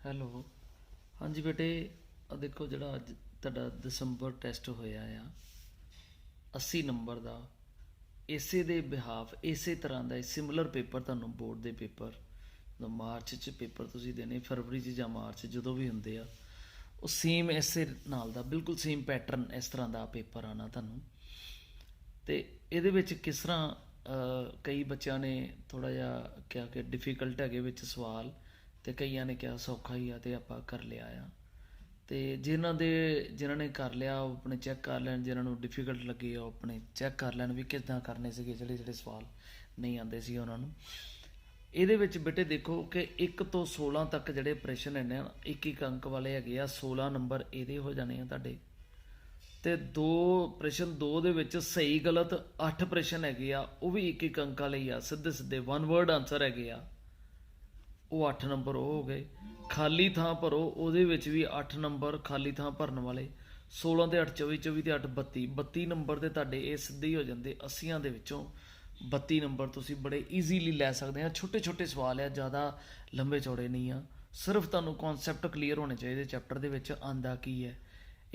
Hello. ਹਾਂਜੀ ਬੇਟੇ, ਆ ਦੇਖੋ ਜਿਹੜਾ ਅੱਜ ਤੁਹਾਡਾ ਦਸੰਬਰ ਟੈਸਟ ਹੋਇਆ ਆ 80 ਨੰਬਰ ਦਾ, ਇਸੇ ਦੇ ਬਿਹਾਫ ਇਸੇ ਤਰ੍ਹਾਂ ਦਾ ਸਿਮਿਲਰ ਪੇਪਰ ਤੁਹਾਨੂੰ ਬੋਰਡ ਦੇ ਪੇਪਰ ਮਾਰਚ 'ਚ ਪੇਪਰ ਤੁਸੀਂ ਦੇਣੇ, ਫਰਵਰੀ 'ਚ ਜਾਂ ਮਾਰਚ ਜਦੋਂ ਵੀ ਹੁੰਦੇ ਆ, ਉਹ ਸੇਮ ਇਸੇ ਨਾਲ ਦਾ ਬਿਲਕੁਲ ਸੇਮ ਪੈਟਰਨ ਇਸ ਤਰ੍ਹਾਂ ਦਾ ਪੇਪਰ ਆਣਾ ਤੁਹਾਨੂੰ। ਅਤੇ ਇਹਦੇ ਵਿੱਚ ਕਿਸ ਤਰ੍ਹਾਂ ਕਈ ਬੱਚਿਆਂ ਨੇ ਥੋੜ੍ਹਾ ਜਿਹਾ ਕਿਹਾ ਕਿ ਡਿਫੀਕਲਟ ਹੈਗੇ ਵਿੱਚ ਸਵਾਲ, ਅਤੇ ਕਈਆਂ ਨੇ ਕਿਹਾ ਸੌਖਾ ਹੀ ਆ, ਅਤੇ ਆਪਾਂ ਕਰ ਲਿਆ ਆ। ਅਤੇ ਜਿਨ੍ਹਾਂ ਨੇ ਕਰ ਲਿਆ ਉਹ ਆਪਣੇ ਚੈੱਕ ਕਰ ਲੈਣ, ਜਿਨ੍ਹਾਂ ਨੂੰ ਡਿਫੀਕਲਟ ਲੱਗੇ ਉਹ ਆਪਣੇ ਚੈੱਕ ਕਰ ਲੈਣ ਵੀ ਕਿੱਦਾਂ ਕਰਨੇ ਸੀਗੇ, ਜਿਹੜੇ ਜਿਹੜੇ ਸਵਾਲ ਨਹੀਂ ਆਉਂਦੇ ਸੀ ਉਹਨਾਂ ਨੂੰ। ਇਹਦੇ ਵਿੱਚ ਬੇਟੇ ਦੇਖੋ ਕਿ 1 ਤੋਂ 16 ਤੱਕ ਜਿਹੜੇ ਪ੍ਰਸ਼ਨ ਨੇ ਨਾ, ਇੱਕ ਇੱਕ ਅੰਕ ਵਾਲੇ ਹੈਗੇ ਆ, 16 ਨੰਬਰ ਇਹਦੇ ਹੋ ਜਾਣੇ ਆ ਤੁਹਾਡੇ। ਅਤੇ ਪ੍ਰਸ਼ਨ 2 ਦੇ ਵਿੱਚ ਸਹੀ ਗਲਤ 8 ਪ੍ਰਸ਼ਨ ਹੈਗੇ ਆ, ਉਹ ਵੀ ਇੱਕ ਇੱਕ ਅੰਕਾਂ ਲਈ ਆ, ਸਿੱਧੇ ਸਿੱਧੇ ਵਨ ਵਰਡ ਆਨਸਰ ਹੈਗੇ ਆ, ਉਹ 8 ਨੰਬਰ ਉਹ ਹੋ ਗਏ। ਖਾਲੀ ਥਾਂ ਭਰੋ, ਉਹਦੇ ਵਿੱਚ ਵੀ 8 ਨੰਬਰ ਖਾਲੀ ਥਾਂ ਭਰਨ ਵਾਲੇ। 16 ਤੇ 8 24, 24 ਤੇ 8 32, 32 ਨੰਬਰ ਦੇ ਤੁਹਾਡੇ ਇਹ ਸਿੱਧੇ ਹੀ ਹੋ ਜਾਂਦੇ। 80 ਦੇ ਵਿੱਚੋਂ 32 ਨੰਬਰ ਤੁਸੀਂ ਬੜੇ ਈਜ਼ੀਲੀ ਲੈ ਸਕਦੇ ਆ। ਛੋਟੇ ਛੋਟੇ ਸਵਾਲ ਆ, ਜ਼ਿਆਦਾ ਲੰਬੇ ਚੌੜੇ ਨਹੀਂ ਆ। ਸਿਰਫ ਤੁਹਾਨੂੰ ਕਨਸੈਪਟ ਕਲੀਅਰ ਹੋਣੇ ਚਾਹੀਦੇ ਚੈਪਟਰ ਦੇ ਵਿੱਚ ਆਂਦਾ ਕੀ ਹੈ,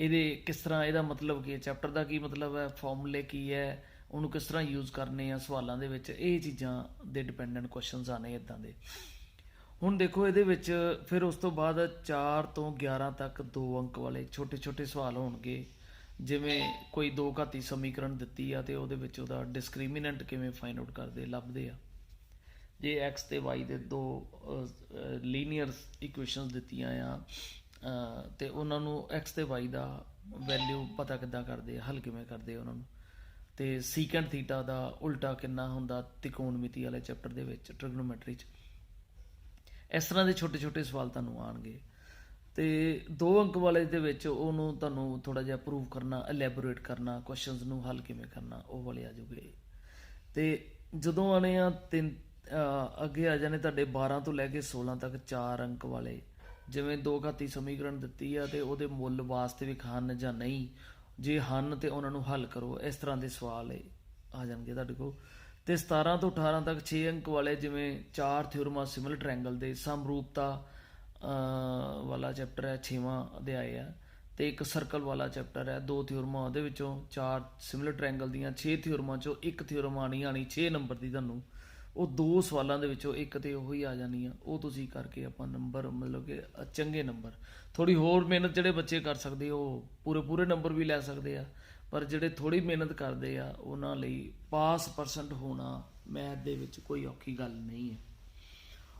ਇਹਦੇ ਕਿਸ ਤਰ੍ਹਾਂ, ਇਹਦਾ ਮਤਲਬ ਕੀ ਹੈ, ਚੈਪਟਰ ਦਾ ਕੀ ਮਤਲਬ ਹੈ, ਫਾਰਮੂਲੇ ਕੀ ਹੈ, ਉਹਨੂੰ ਕਿਸ ਤਰ੍ਹਾਂ ਯੂਜ਼ ਕਰਨੇ ਆ ਸਵਾਲਾਂ ਦੇ ਵਿੱਚ, ਇਹ ਚੀਜ਼ਾਂ ਦੇ ਡਿਪੈਂਡੈਂਟ ਕੁਐਸਚਨਸ ਆਣੇ ਇੱਦਾਂ ਦੇ। ਹੁਣ ਦੇਖੋ ਇਹਦੇ ਵਿੱਚ ਫਿਰ ਉਸ ਤੋਂ ਬਾਅਦ 4 ਤੋਂ 11 ਤੱਕ 2 ਅੰਕ ਵਾਲੇ ਛੋਟੇ ਛੋਟੇ ਸਵਾਲ ਹੋਣਗੇ। ਜਿਵੇਂ ਕੋਈ ਦੋ ਘਾਤੀ ਸਮੀਕਰਨ ਦਿੱਤੀ ਆ, ਅਤੇ ਉਹਦੇ ਵਿੱਚ ਉਹਦਾ ਡਿਸਕ੍ਰਿਮੀਨੈਂਟ ਕਿਵੇਂ ਫਾਈਂਡ ਆਊਟ ਲੱਭਦੇ ਆ। ਜੇ ਐਕਸ ਅਤੇ ਵਾਈ ਦੇ ਦੋ ਲੀਨੀਅਰ ਇਕੁਏਸ਼ਨਸ ਦਿੱਤੀਆਂ ਆ, ਅਤੇ ਉਹਨਾਂ ਨੂੰ ਐਕਸ ਅਤੇ ਵਾਈ ਦਾ ਵੈਲਿਊ ਪਤਾ ਕਿੱਦਾਂ ਕਰਦੇ ਆ, ਹੱਲ ਕਿਵੇਂ ਕਰਦੇ ਆ ਉਹਨਾਂ ਨੂੰ। ਅਤੇ ਸੀਕੈਂਟ ਥੀਟਾ ਦਾ ਉਲਟਾ ਕਿੰਨਾ ਹੁੰਦਾ ਤਿਕੋਣਮਿਤੀ ਵਾਲੇ ਚੈਪਟਰ ਦੇ ਵਿੱਚ, ਟ੍ਰਿਗਨੋਮੈਟਰੀ 'ਚ। ਇਸ ਤਰ੍ਹਾਂ ਦੇ ਛੋਟੇ ਛੋਟੇ ਸਵਾਲ ਤੁਹਾਨੂੰ ਆਉਣਗੇ। ਅਤੇ 2 ਅੰਕ ਵਾਲੇ ਦੇ ਵਿੱਚ ਉਹਨੂੰ ਤੁਹਾਨੂੰ ਥੋੜ੍ਹਾ ਜਿਹਾ ਪ੍ਰੂਵ ਕਰਨਾ, ਐਲੈਬੋਰੇਟ ਕਰਨਾ, ਕੁਐਸਚਨਸ ਨੂੰ ਹੱਲ ਕਿਵੇਂ ਕਰਨਾ, ਉਹ ਵਾਲੇ ਆ ਜਾਊਗੇ। ਅਤੇ ਜਦੋਂ ਆਉਣੇ ਆ ਅੱਗੇ ਆ ਜਾਣੇ ਤੁਹਾਡੇ 12 ਤੋਂ ਲੈ ਕੇ 16 ਤੱਕ 4 ਅੰਕ ਵਾਲੇ। ਜਿਵੇਂ 2 ਘਾਤੀ ਸਮੀਕਰਨ ਦਿੱਤੀ ਆ, ਅਤੇ ਉਹਦੇ ਮੁੱਲ ਵਾਸਤਵਿਕ ਹਨ ਜਾਂ ਨਹੀਂ, ਜੇ ਹਨ ਤਾਂ ਉਹਨਾਂ ਨੂੰ ਹੱਲ ਕਰੋ। ਇਸ ਤਰ੍ਹਾਂ ਦੇ ਸਵਾਲ ਆ ਜਾਣਗੇ ਤੁਹਾਡੇ ਕੋਲ। ਅਤੇ 17 ਤੋਂ 18 ਤੱਕ 6 ਅੰਕ ਵਾਲੇ, ਜਿਵੇਂ 4 ਥਿਊਰਮਾਂ ਸਿਮਿਲਰ ਟ੍ਰਾਇੰਗਲ ਦੇ, ਸਮਰੂਪਤਾ ਵਾਲਾ ਚੈਪਟਰ ਹੈ, 6ਵਾਂ ਅਧਿਆਇ ਹੈ। ਅਤੇ ਇੱਕ ਸਰਕਲ ਵਾਲਾ ਚੈਪਟਰ ਹੈ, 2 ਥਿਊਰਮਾਂ ਉਹਦੇ ਵਿੱਚੋਂ, 4 ਸਿਮਿਲਰ ਟ੍ਰਾਇੰਗਲ ਦੀਆਂ 6 ਥਿਊਰਮਾਂ 'ਚੋਂ ਇੱਕ ਥਿਊਰਮ ਆਣੀ 6 ਨੰਬਰ ਦੀ ਤੁਹਾਨੂੰ। ਉਹ 2 ਸਵਾਲਾਂ ਦੇ ਵਿੱਚੋਂ ਇੱਕ ਤੇ ਉਹੀ ਆ ਜਾਣੀ ਆ, ਉਹ ਤੁਸੀਂ ਕਰਕੇ ਆਪਾਂ ਨੰਬਰ ਮਤਲਬ ਕਿ ਚੰਗੇ ਨੰਬਰ। ਥੋੜ੍ਹੀ ਹੋਰ ਮਿਹਨਤ ਜਿਹੜੇ ਬੱਚੇ ਕਰ ਸਕਦੇ ਉਹ ਪੂਰੇ ਨੰਬਰ ਵੀ ਲੈ ਸਕਦੇ ਆ, ਪਰ ਜਿਹੜੇ ਥੋੜ੍ਹੀ ਮਿਹਨਤ ਕਰਦੇ ਆ ਉਹਨਾਂ ਲਈ ਪਾਸ ਪਰਸੈਂਟ ਹੋਣਾ ਮੈਥ ਦੇ ਵਿੱਚ ਕੋਈ ਔਖੀ ਗੱਲ ਨਹੀਂ ਹੈ।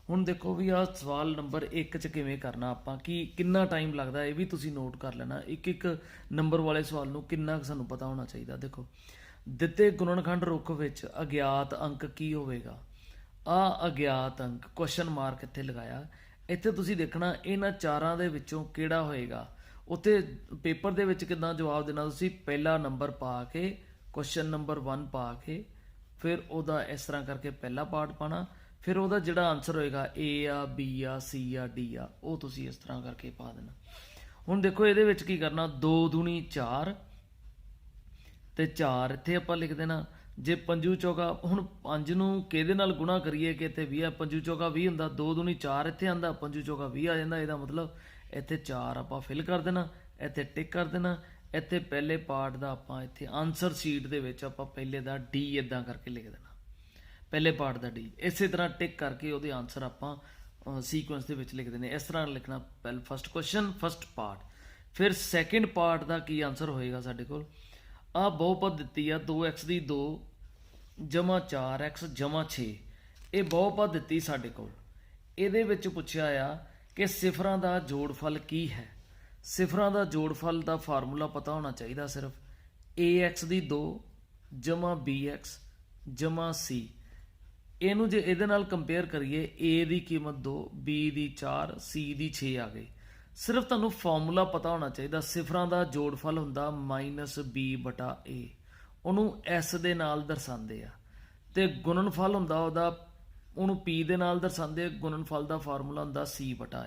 ਹੁਣ ਦੇਖੋ ਵੀ ਆਹ ਸਵਾਲ ਨੰਬਰ 1 'ਚ ਕਿਵੇਂ ਕਰਨਾ ਆਪਾਂ, ਕਿੰਨਾ ਟਾਈਮ ਲੱਗਦਾ, ਇਹ ਵੀ ਤੁਸੀਂ ਨੋਟ ਕਰ ਲੈਣਾ। ਇੱਕ ਨੰਬਰ ਵਾਲੇ ਸਵਾਲ ਨੂੰ ਕਿੰਨਾ ਸਾਨੂੰ ਪਤਾ ਹੋਣਾ ਚਾਹੀਦਾ। ਦੇਖੋ, ਦਿੱਤੇ ਗੁਣਨਖੰਡ ਰੁੱਖ ਵਿੱਚ ਅਗਿਆਤ ਅੰਕ ਕੀ ਹੋਵੇਗਾ। ਆ ਅਗਿਆਤ ਅੰਕ ਕੁਐਸਚਨ ਮਾਰਕ ਇੱਥੇ ਲਗਾਇਆ। ਇੱਥੇ ਤੁਸੀਂ ਦੇਖਣਾ ਇਹਨਾਂ ਚਾਰਾਂ ਦੇ ਵਿੱਚੋਂ ਕਿਹੜਾ ਹੋਏਗਾ। ਉੱਥੇ ਪੇਪਰ ਦੇ ਵਿੱਚ ਕਿੱਦਾਂ ਜਵਾਬ ਦੇਣਾ, ਤੁਸੀਂ ਪਹਿਲਾ ਨੰਬਰ ਪਾ ਕੇ ਕੁਐਸਚਨ ਨੰਬਰ 1 ਪਾ ਕੇ, ਫਿਰ ਉਹਦਾ ਇਸ ਤਰ੍ਹਾਂ ਕਰਕੇ ਪਹਿਲਾ ਪਾਰਟ ਪਾਣਾ, ਫਿਰ ਉਹਦਾ ਜਿਹੜਾ ਆਨਸਰ ਹੋਏਗਾ A ਆ, B ਆ, C ਆ, D ਆ, ਉਹ ਤੁਸੀਂ ਇਸ ਤਰ੍ਹਾਂ ਕਰਕੇ ਪਾ ਦੇਣਾ। ਹੁਣ ਦੇਖੋ ਇਹਦੇ ਵਿੱਚ ਕੀ ਕਰਨਾ, 2 ਦੂਣੀ 4 ਅਤੇ 4 ਇੱਥੇ ਆਪਾਂ ਲਿਖ ਦੇਣਾ। ਜੇ ਪੰਜੂ ਚੌਕਾ, ਹੁਣ 5 ਨੂੰ ਕਿਹਦੇ ਨਾਲ ਗੁਣਾ ਕਰੀਏ ਕਿ ਇੱਥੇ 20 ਆ, ਪੰਜੂ ਚੌਕਾ 20 ਹੁੰਦਾ, 2 ਦੂਣੀ 4 ਇੱਥੇ ਆਉਂਦਾ, ਪੰਜੂ ਚੌਕਾ 20 ਆ ਜਾਂਦਾ। ਇਹਦਾ ਮਤਲਬ ਇੱਥੇ 4 ਆਪਾਂ ਫਿਲ ਕਰ ਦੇਣਾ, ਇੱਥੇ ਟਿਕ ਕਰ ਦੇਣਾ। ਇੱਥੇ ਪਹਿਲੇ ਪਾਰਟ ਦਾ ਆਪਾਂ ਇੱਥੇ ਆਨਸਰ ਸ਼ੀਟ ਦੇ ਵਿੱਚ ਆਪਾਂ ਪਹਿਲੇ ਦਾ D ਇੱਦਾਂ ਕਰਕੇ ਲਿਖ ਦੇਣਾ, ਪਹਿਲੇ ਪਾਰਟ ਦਾ D। ਇਸੇ ਤਰ੍ਹਾਂ ਟਿਕ ਕਰਕੇ ਉਹਦੇ ਆਨਸਰ ਆਪਾਂ ਸੀਕੁਐਂਸ ਦੇ ਵਿੱਚ ਲਿਖ ਦੇਣੇ। ਇਸ ਤਰ੍ਹਾਂ ਲਿਖਣਾ, ਪਹਿਲਾਂ ਫਸਟ ਕੁਐਸਚਨ ਫਸਟ ਪਾਰਟ, ਫਿਰ ਸੈਕਿੰਡ ਪਾਰਟ ਦਾ ਕੀ ਆਨਸਰ ਹੋਏਗਾ ਸਾਡੇ ਕੋਲ। ਆਹ ਬਹੁਪਦ ਦਿੱਤੀ ਆ 2x ਦੀ 2 ਜਮਾ 4x ਜਮਾ 6, ਇਹ ਬਹੁਪਦ ਦਿੱਤੀ ਸਾਡੇ ਕੋਲ। ਇਹਦੇ ਵਿੱਚ ਪੁੱਛਿਆ ਆ ਕਿ ਸਿਫਰਾਂ ਦਾ ਜੋੜਫਲ ਕੀ ਹੈ। ਸਿਫਰਾਂ ਦਾ ਜੋੜਫਲ ਦਾ ਫਾਰਮੂਲਾ ਪਤਾ ਹੋਣਾ ਚਾਹੀਦਾ ਸਿਰਫ। ax ਦੀ 2 ਜਮਾ bx ਜਮਾ c, ਇਹਨੂੰ ਜੇ ਇਹਦੇ ਨਾਲ ਕੰਪੇਅਰ ਕਰੀਏ, a ਦੀ ਕੀਮਤ 2, b ਦੀ 4, c ਦੀ 6 ਆ ਗਈ। ਸਿਰਫ ਤੁਹਾਨੂੰ ਫਾਰਮੂਲਾ ਪਤਾ ਹੋਣਾ ਚਾਹੀਦਾ। ਸਿਫਰਾਂ ਦਾ ਜੋੜਫਲ ਹੁੰਦਾ -b/a, ਉਹਨੂੰ s ਦੇ ਨਾਲ ਦਰਸਾਉਂਦੇ ਆ, ਅਤੇ ਗੁਣਨਫਲ ਹੁੰਦਾ ਉਹਨੂੰ p ਦੇ ਨਾਲ ਦਰਸਾਉਂਦੇ। ਗੁਣਨਫਲ ਦਾ ਫਾਰਮੂਲਾ ਹੁੰਦਾ c/a।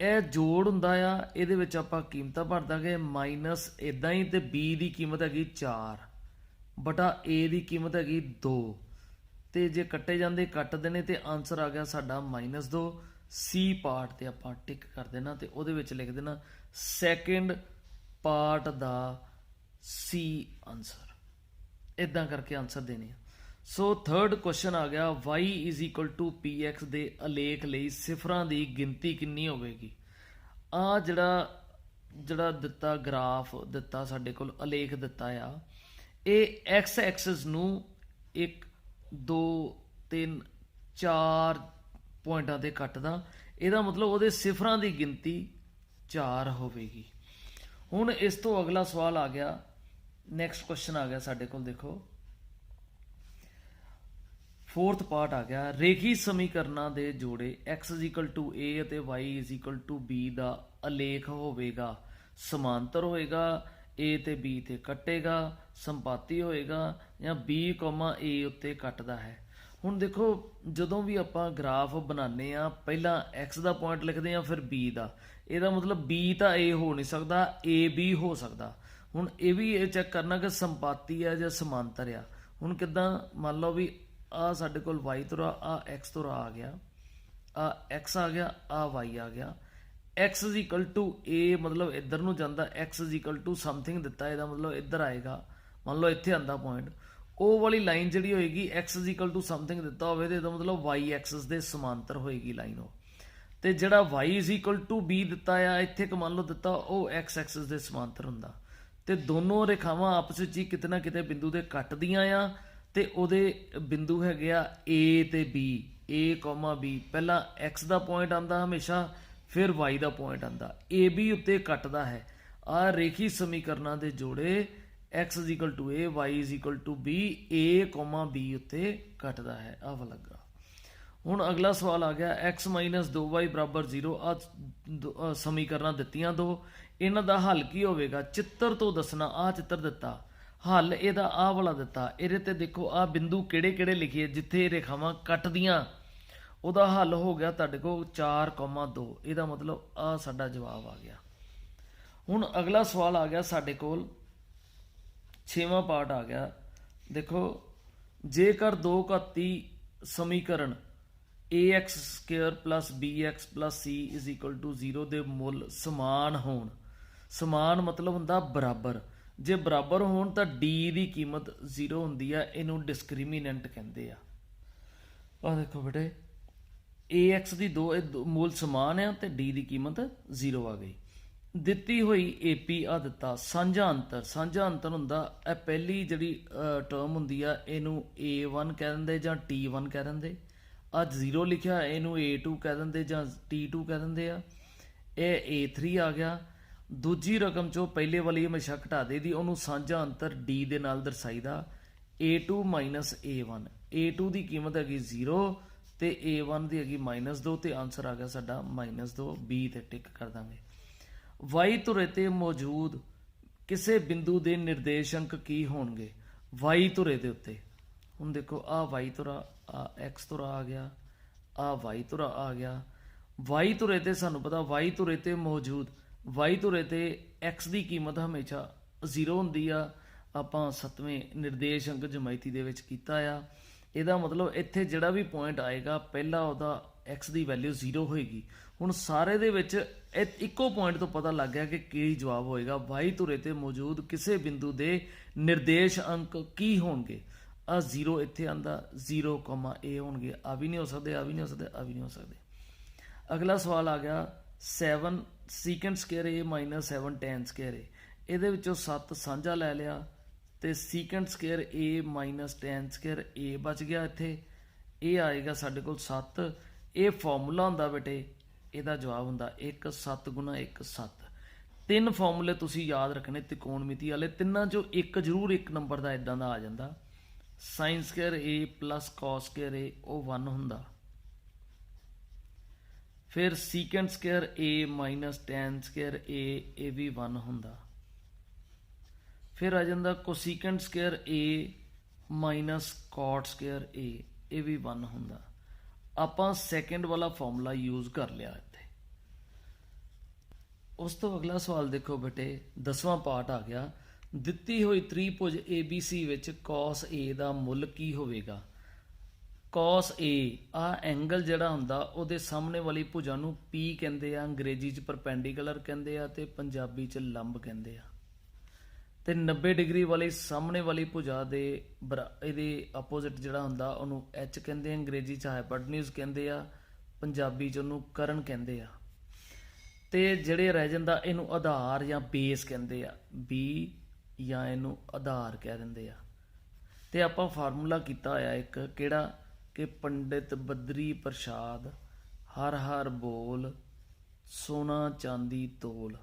ਇਹ ਜੋੜ ਹੁੰਦਾ ਆ, ਇਹਦੇ ਵਿੱਚ ਆਪਾਂ ਕੀਮਤਾਂ ਭਰ ਦਾਂਗੇ ਮਾਈਨਸ ਇੱਦਾਂ ਹੀ, ਅਤੇ b ਦੀ ਕੀਮਤ ਹੈਗੀ 4/a ਦੀ ਕੀਮਤ ਹੈਗੀ 2, ਅਤੇ ਜੇ ਕੱਟੇ ਜਾਂਦੇ ਕੱਟ ਦੇਣੇ, ਅਤੇ ਆਨਸਰ ਆ ਗਿਆ ਸਾਡਾ -2। C ਪਾਰਟ ਤੇ ਆਪਾਂ ਟਿਕ ਕਰ ਦੇਣਾ ਤੇ ਉਹਦੇ ਵਿੱਚ ਲਿਖ ਦੇਣਾ ਸੈਕਿੰਡ ਪਾਰਟ ਦਾ C ਆਨਸਰ। ਇਦਾਂ ਕਰਕੇ ਆਨਸਰ ਦੇਣੇ ਆ। ਸੋ ਥਰਡ ਕੁਐਸਚਨ ਆ ਗਿਆ y = px ਦੇ ਅਲੇਖ ਲਈ ਸਿਫਰਾਂ ਦੀ ਗਿਣਤੀ ਕਿੰਨੀ ਹੋਵੇਗੀ। ਆ ਜਿਹੜਾ ਦਿੱਤਾ ਗ੍ਰਾਫ ਦਿੱਤਾ ਸਾਡੇ ਕੋਲ ਅਲੇਖ ਦਿੱਤਾ ਆ, ਇਹ ਐਕਸ ਐਕਸਿਸ ਨੂੰ 1 2 3 4 ਪੁਆਇੰਟਾਂ ਤੇ ਕੱਟਦਾ। ਇਹਦਾ ਮਤਲਬ ਉਹਦੇ ਸਿਫਰਾਂ ਦੀ ਗਿਣਤੀ 4 ਹੋਵੇਗੀ। ਹੁਣ ਇਸ ਤੋਂ ਅਗਲਾ ਸਵਾਲ ਆ ਗਿਆ, ਨੈਕਸਟ ਕੁਐਸਚਨ ਆ ਗਿਆ ਸਾਡੇ ਕੋਲ। ਦੇਖੋ ਫੋਰਥ ਪਾਰਟ ਆ ਗਿਆ, ਰੇਖੀ ਸਮੀਕਰਨਾਂ ਦੇ ਜੋੜੇ x = a ਅਤੇ y = b ਦਾ ਅਲੇਖ ਹੋਵੇਗਾ। ਸਮਾਂਤਰ ਹੋਏਗਾ, a ਤੇ b ਤੇ ਕੱਟੇਗਾ, ਸੰਪਾਤੀ ਹੋਏਗਾ ਜਾਂ b, a ਉੱਤੇ ਕੱਟਦਾ ਹੈ। ਹੁਣ ਦੇਖੋ ਜਦੋਂ ਵੀ ਆਪਾਂ ਗ੍ਰਾਫ ਬਣਾਉਂਦੇ ਆ ਪਹਿਲਾਂ x ਦਾ ਪੁਆਇੰਟ ਲਿਖਦੇ ਆ ਫਿਰ b ਦਾ। ਇਹਦਾ ਮਤਲਬ b ਤਾਂ a ਹੋ ਨਹੀਂ ਸਕਦਾ, a b ਹੋ ਸਕਦਾ। ਹੁਣ ਇਹ ਵੀ ਇਹ ਚੈੱਕ ਕਰਨਾ ਕਿ ਸੰਪਾਤੀ ਆ ਜਾਂ ਸਮਾਂਤਰ ਆ। ਹੁਣ ਕਿੱਦਾਂ, ਮੰਨ ਲਓ ਵੀ ਆ ਸਾਡੇ ਕੋਲ y ਤੁਰਾ, ਆ x ਤੁਰਾ ਆ ਗਿਆ, ਆ x ਆ ਗਿਆ, ਆ y ਆ ਗਿਆ। x = a ਮਤਲਬ ਇੱਧਰ ਨੂੰ ਜਾਂਦਾ, x = ਸਮਥਿੰਗ ਦਿੱਤਾ, ਇਹਦਾ ਮਤਲਬ ਇੱਧਰ ਆਏਗਾ। ਮੰਨ ਲਓ ਇੱਥੇ ਆਂਦਾ ਪੁਆਇੰਟ, ਉਹ ਵਾਲੀ ਲਾਈਨ ਜਿਹੜੀ ਹੋਏਗੀ x = ਸਮਥਿੰਗ ਦਿੱਤਾ ਹੋਵੇ ਤੇ ਇਹਦਾ ਮਤਲਬ y ਐਕਸਿਸ ਦੇ ਸਮਾਂਤਰ ਹੋਏਗੀ ਲਾਈਨ ਉਹ। ਤੇ ਜਿਹੜਾ y = b ਦਿੱਤਾ ਆ ਇੱਥੇ ਕਿ ਮੰਨ ਲਓ ਦਿੱਤਾ, ਉਹ x ਐਕਸਿਸ ਦੇ ਸਮਾਂਤਰ ਹੁੰਦਾ। ਤੇ ਦੋਨੋਂ ਰੇਖਾਵਾਂ ਆਪਸ ਵਿੱਚ ਹੀ ਕਿਤੇ ਨਾ ਕਿਤੇ ਬਿੰਦੂ ਤੇ ਕੱਟਦੀਆਂ ਆ ਤੇ ਉਹਦੇ ਬਿੰਦੂ ਹੈਗੇ ਆ a ਤੇ b, a, b। ਪਹਿਲਾਂ x ਦਾ ਪੁਆਇੰਟ ਆਂਦਾ ਹਮੇਸ਼ਾ, ਫਿਰ y ਦਾ ਪੁਆਇੰਟ ਆਂਦਾ, a b ਉੱਤੇ ਕੱਟਦਾ ਹੈ। ਆ ਰੇਖੀ ਸਮੀਕਰਨਾਂ ਦੇ ਜੋੜੇ x = a, y = b, a, b ਉੱਤੇ ਕੱਟਦਾ ਹੈ। ਆ ਵਾਲਾ ਗ੍ਰਾਫ। ਹੁਣ ਅਗਲਾ ਸਵਾਲ ਆ ਗਿਆ, x - 2y = 0। ਆ ਸਮੀਕਰਨਾਂ ਦਿੱਤੀਆਂ ਦੋ, ਇਹਨਾਂ ਦਾ ਹੱਲ ਕੀ ਹੋਵੇਗਾ ਚਿੱਤਰ ਤੋਂ ਦੱਸਣਾ। ਆ ਚਿੱਤਰ ਦਿੱਤਾ, ਹੱਲ ਇਹਦਾ ਆਹ ਵਾਲਾ ਦਿੱਤਾ। ਇਹਦੇ ਤੇ ਦੇਖੋ ਆ ਬਿੰਦੂ ਕਿਹੜੇ ਕਿਹੜੇ ਲਿਖੇ ਜਿੱਥੇ ਰੇਖਾਵਾਂ ਕੱਟਦੀਆਂ, ਉਹਦਾ ਹੱਲ ਹੋ ਗਿਆ ਤੁਹਾਡੇ ਕੋਲ 4, 2। ਇਹਦਾ ਮਤਲਬ ਆ ਸਾਡਾ ਜਵਾਬ ਆ ਗਿਆ। ਹੁਣ ਅਗਲਾ ਸਵਾਲ ਆ ਗਿਆ ਸਾਡੇ ਕੋਲ, 6ਵਾਂ ਪਾਰਟ ਆ ਗਿਆ। ਦੇਖੋ ਜੇਕਰ 2 ਘਾਤੀ ਸਮੀਕਰਨ ax² + bx + c = 0 ਦੇ ਮੁੱਲ ਸਮਾਨ ਹੋਣ। ਸਮਾਨ ਮਤਲਬ ਹੁੰਦਾ ਬਰਾਬਰ। ਜੇ ਬਰਾਬਰ ਹੋਣ ਤਾਂ d ਦੀ ਕੀਮਤ 0 ਹੁੰਦੀ ਆ, ਇਹਨੂੰ ਡਿਸਕ੍ਰਿਮੀਨੈਂਟ ਕਹਿੰਦੇ ਆ। ਆਹ ਦੇਖੋ ਬੇਟੇ, ax ਦੀ ਦੋ ਮੁੱਲ ਸਮਾਨ ਆ ਤੇ d ਦੀ ਕੀਮਤ 0 ਆ ਗਈ। ਦਿੱਤੀ ਹੋਈ AP ਆ ਦਿੱਤਾ ਸਾਂਝਾ ਅੰਤਰ। ਸਾਂਝਾ ਅੰਤਰ ਹੁੰਦਾ ਇਹ ਪਹਿਲੀ ਜਿਹੜੀ ਟਰਮ ਹੁੰਦੀ ਆ, ਇਹਨੂੰ a1 ਕਹਿ ਦਿੰਦੇ ਜਾਂ t1 ਕਹਿ ਦਿੰਦੇ। ਆ 0 ਲਿਖਿਆ, ਇਹਨੂੰ a2 ਕਹਿ ਦਿੰਦੇ ਜਾਂ t2 ਕਹਿ ਦਿੰਦੇ ਆ। ਇਹ a3 ਆ ਗਿਆ। ਦੂਜੀ ਰਕਮ ਚੋਂ ਪਹਿਲੇ ਵਾਲੀ ਹਮੇਸ਼ਾ ਘਟਾ ਦੇਦੀ, ਉਹਨੂੰ ਸਾਂਝਾ ਅੰਤਰ d ਦੇ ਨਾਲ ਦਰਸਾਈਦਾ, a2 - a1। a2 ਦੀ ਕੀਮਤ ਹੈਗੀ 0 ਤੇ a1 ਦੀ ਹੈਗੀ -2 ਤੇ ਆਨਸਰ ਆ ਗਿਆ ਸਾਡਾ -2। b ਤੇ ਟਿਕ ਕਰ ਦਾਂਗੇ। y ਧੁਰੇ ਤੇ ਮੌਜੂਦ ਕਿਸੇ ਬਿੰਦੂ ਦੇ ਨਿਰਦੇਸ਼ਾਂਕ ਕੀ ਹੋਣਗੇ y ਧੁਰੇ ਦੇ ਉੱਤੇ। ਹੁਣ ਦੇਖੋ ਆ y ਧੁਰਾ, ਆ x ਧੁਰਾ ਆ ਗਿਆ, ਆ y ਧੁਰਾ ਆ ਗਿਆ। y ਧੁਰੇ ਤੇ ਸਾਨੂੰ ਪਤਾ y ਧੁਰੇ ਤੇ ਮੌਜੂਦ, y ਧੁਰੇ ਤੇ x ਦੀ ਕੀਮਤ ਹਮੇਸ਼ਾ 0 ਹੁੰਦੀ ਆ। ਆਪਾਂ 7ਵੇਂ ਨਿਰਦੇਸ਼ਾਂਕ ਜਮਾਇਤੀ ਦੇ ਵਿੱਚ ਕੀਤਾ ਆ। ਇਹਦਾ ਮਤਲਬ ਇੱਥੇ ਜਿਹੜਾ ਵੀ ਪੁਆਇੰਟ ਆਏਗਾ ਪਹਿਲਾਂ ਉਹਦਾ x ਦੀ ਵੈਲਿਊ 0 ਹੋਏਗੀ। ਹੁਣ ਸਾਰੇ ਦੇ ਵਿੱਚ ਇੱਕੋ ਪੁਆਇੰਟ ਤੋਂ ਪਤਾ ਲੱਗ ਗਿਆ ਕਿ ਕੀ ਜਵਾਬ ਹੋਏਗਾ। y ਧੁਰੇ ਤੇ ਮੌਜੂਦ ਕਿਸੇ ਬਿੰਦੂ ਦੇ ਨਿਰਦੇਸ਼ ਅੰਕ ਕੀ ਹੋਣਗੇ। ਆ 0 ਇੱਥੇ ਆਂਦਾ, 0, a ਹੋਣਗੇ। ਆ ਵੀ ਨਹੀਂ ਹੋ ਸਕਦੇ, ਆ ਵੀ ਨਹੀਂ ਹੋ ਸਕਦੇ, ਆ ਵੀ ਨਹੀਂ ਹੋ ਸਕਦੇ। ਅਗਲਾ ਸਵਾਲ ਆ ਗਿਆ 7 sec² a - 7 tan² a। ਇਹਦੇ ਵਿੱਚੋਂ 7 ਸਾਂਝਾ ਲੈ ਲਿਆ ਤੇ sec² a - tan² a ਬਚ ਗਿਆ। ਇੱਥੇ ਇਹ ਆਏਗਾ ਸਾਡੇ ਕੋਲ 7। ਇਹ ਫਾਰਮੂਲਾ ਹੁੰਦਾ ਬੇਟੇ, ਇਹਦਾ ਜਵਾਬ ਹੁੰਦਾ 1 7 × 1 7। 3 ਫਾਰਮੂਲੇ ਤੁਸੀਂ ਯਾਦ ਰੱਖਣੇ ਤਿਕੋਣਮਿਤੀ ਵਾਲੇ, ਤਿੰਨਾਂ ਚੋਂ ਇੱਕ ਜ਼ਰੂਰ ਇੱਕ ਨੰਬਰ ਦਾ ਇਦਾਂ ਦਾ ਆ ਜਾਂਦਾ। sin² a + cos² a ਉਹ 1 ਹੁੰਦਾ। ਫਿਰ sec² a - tan² a ਇਹ ਵੀ 1 ਹੁੰਦਾ। ਫਿਰ ਆ ਜਾਂਦਾ cosec² a - cot² a ਇਹ ਵੀ 1 ਹੁੰਦਾ। ਆਪਾਂ ਸੈਕਿੰਡ ਵਾਲਾ ਫਾਰਮੂਲਾ ਯੂਜ਼ ਕਰ ਲਿਆ ਇੱਥੇ। ਉਸ ਤੋਂ ਅਗਲਾ ਸਵਾਲ ਦੇਖੋ ਬੇਟੇ, 10ਵਾਂ ਪਾਰਟ ਆ ਗਿਆ। ਦਿੱਤੀ ਹੋਈ ਤ੍ਰਿਭੁਜ ABC ਵਿੱਚ cos A ਦਾ ਮੁੱਲ ਕੀ ਹੋਵੇਗਾ। cos A ਆ ਐਂਗਲ ਜਿਹੜਾ ਹੁੰਦਾ ਉਹਦੇ ਸਾਹਮਣੇ ਵਾਲੀ ਭੁਜਾ ਨੂੰ P ਕਹਿੰਦੇ ਆ, ਅੰਗਰੇਜ਼ੀ 'ਚ ਪਰਪੈਂਡੀਕੂਲਰ ਕਹਿੰਦੇ ਆ ਤੇ ਪੰਜਾਬੀ 'ਚ ਲੰਬ ਕਹਿੰਦੇ ਆ। ਤੇ 90 ਡਿਗਰੀ ਵਾਲੀ ਸਾਹਮਣੇ ਵਾਲੀ ਭੁਜਾ ਦੇ ਇਹਦੇ ਆਪੋਜ਼ਿਟ ਜਿਹੜਾ ਹੁੰਦਾ ਉਹਨੂੰ H ਕਹਿੰਦੇ ਆ, ਅੰਗਰੇਜ਼ੀ 'ਚ ਹਾਈਪੋਟਨਿਊਜ਼ ਕਹਿੰਦੇ ਆ, ਪੰਜਾਬੀ 'ਚ ਉਹਨੂੰ ਕਰਨ ਕਹਿੰਦੇ ਆ। ਤੇ ਜਿਹੜੇ ਰਹਿ ਜਾਂਦਾ ਇਹਨੂੰ ਆਧਾਰ ਜਾਂ ਬੇਸ ਕਹਿੰਦੇ ਆ, B ਜਾਂ ਇਹਨੂੰ ਆਧਾਰ ਕਹਿ ਦਿੰਦੇ ਆ। ਤੇ ਆਪਾਂ ਫਾਰਮੂਲਾ ਕੀਤਾ ਹੋਇਆ ਇੱਕ ਕਿਹੜਾ ਕਿ ਪੰਡਿਤ ਬਦਰੀ ਪ੍ਰਸ਼ਾਦ ਹਰ ਹਰ ਬੋਲ ਸੋਨਾ ਚਾਂਦੀ ਤੋਲ।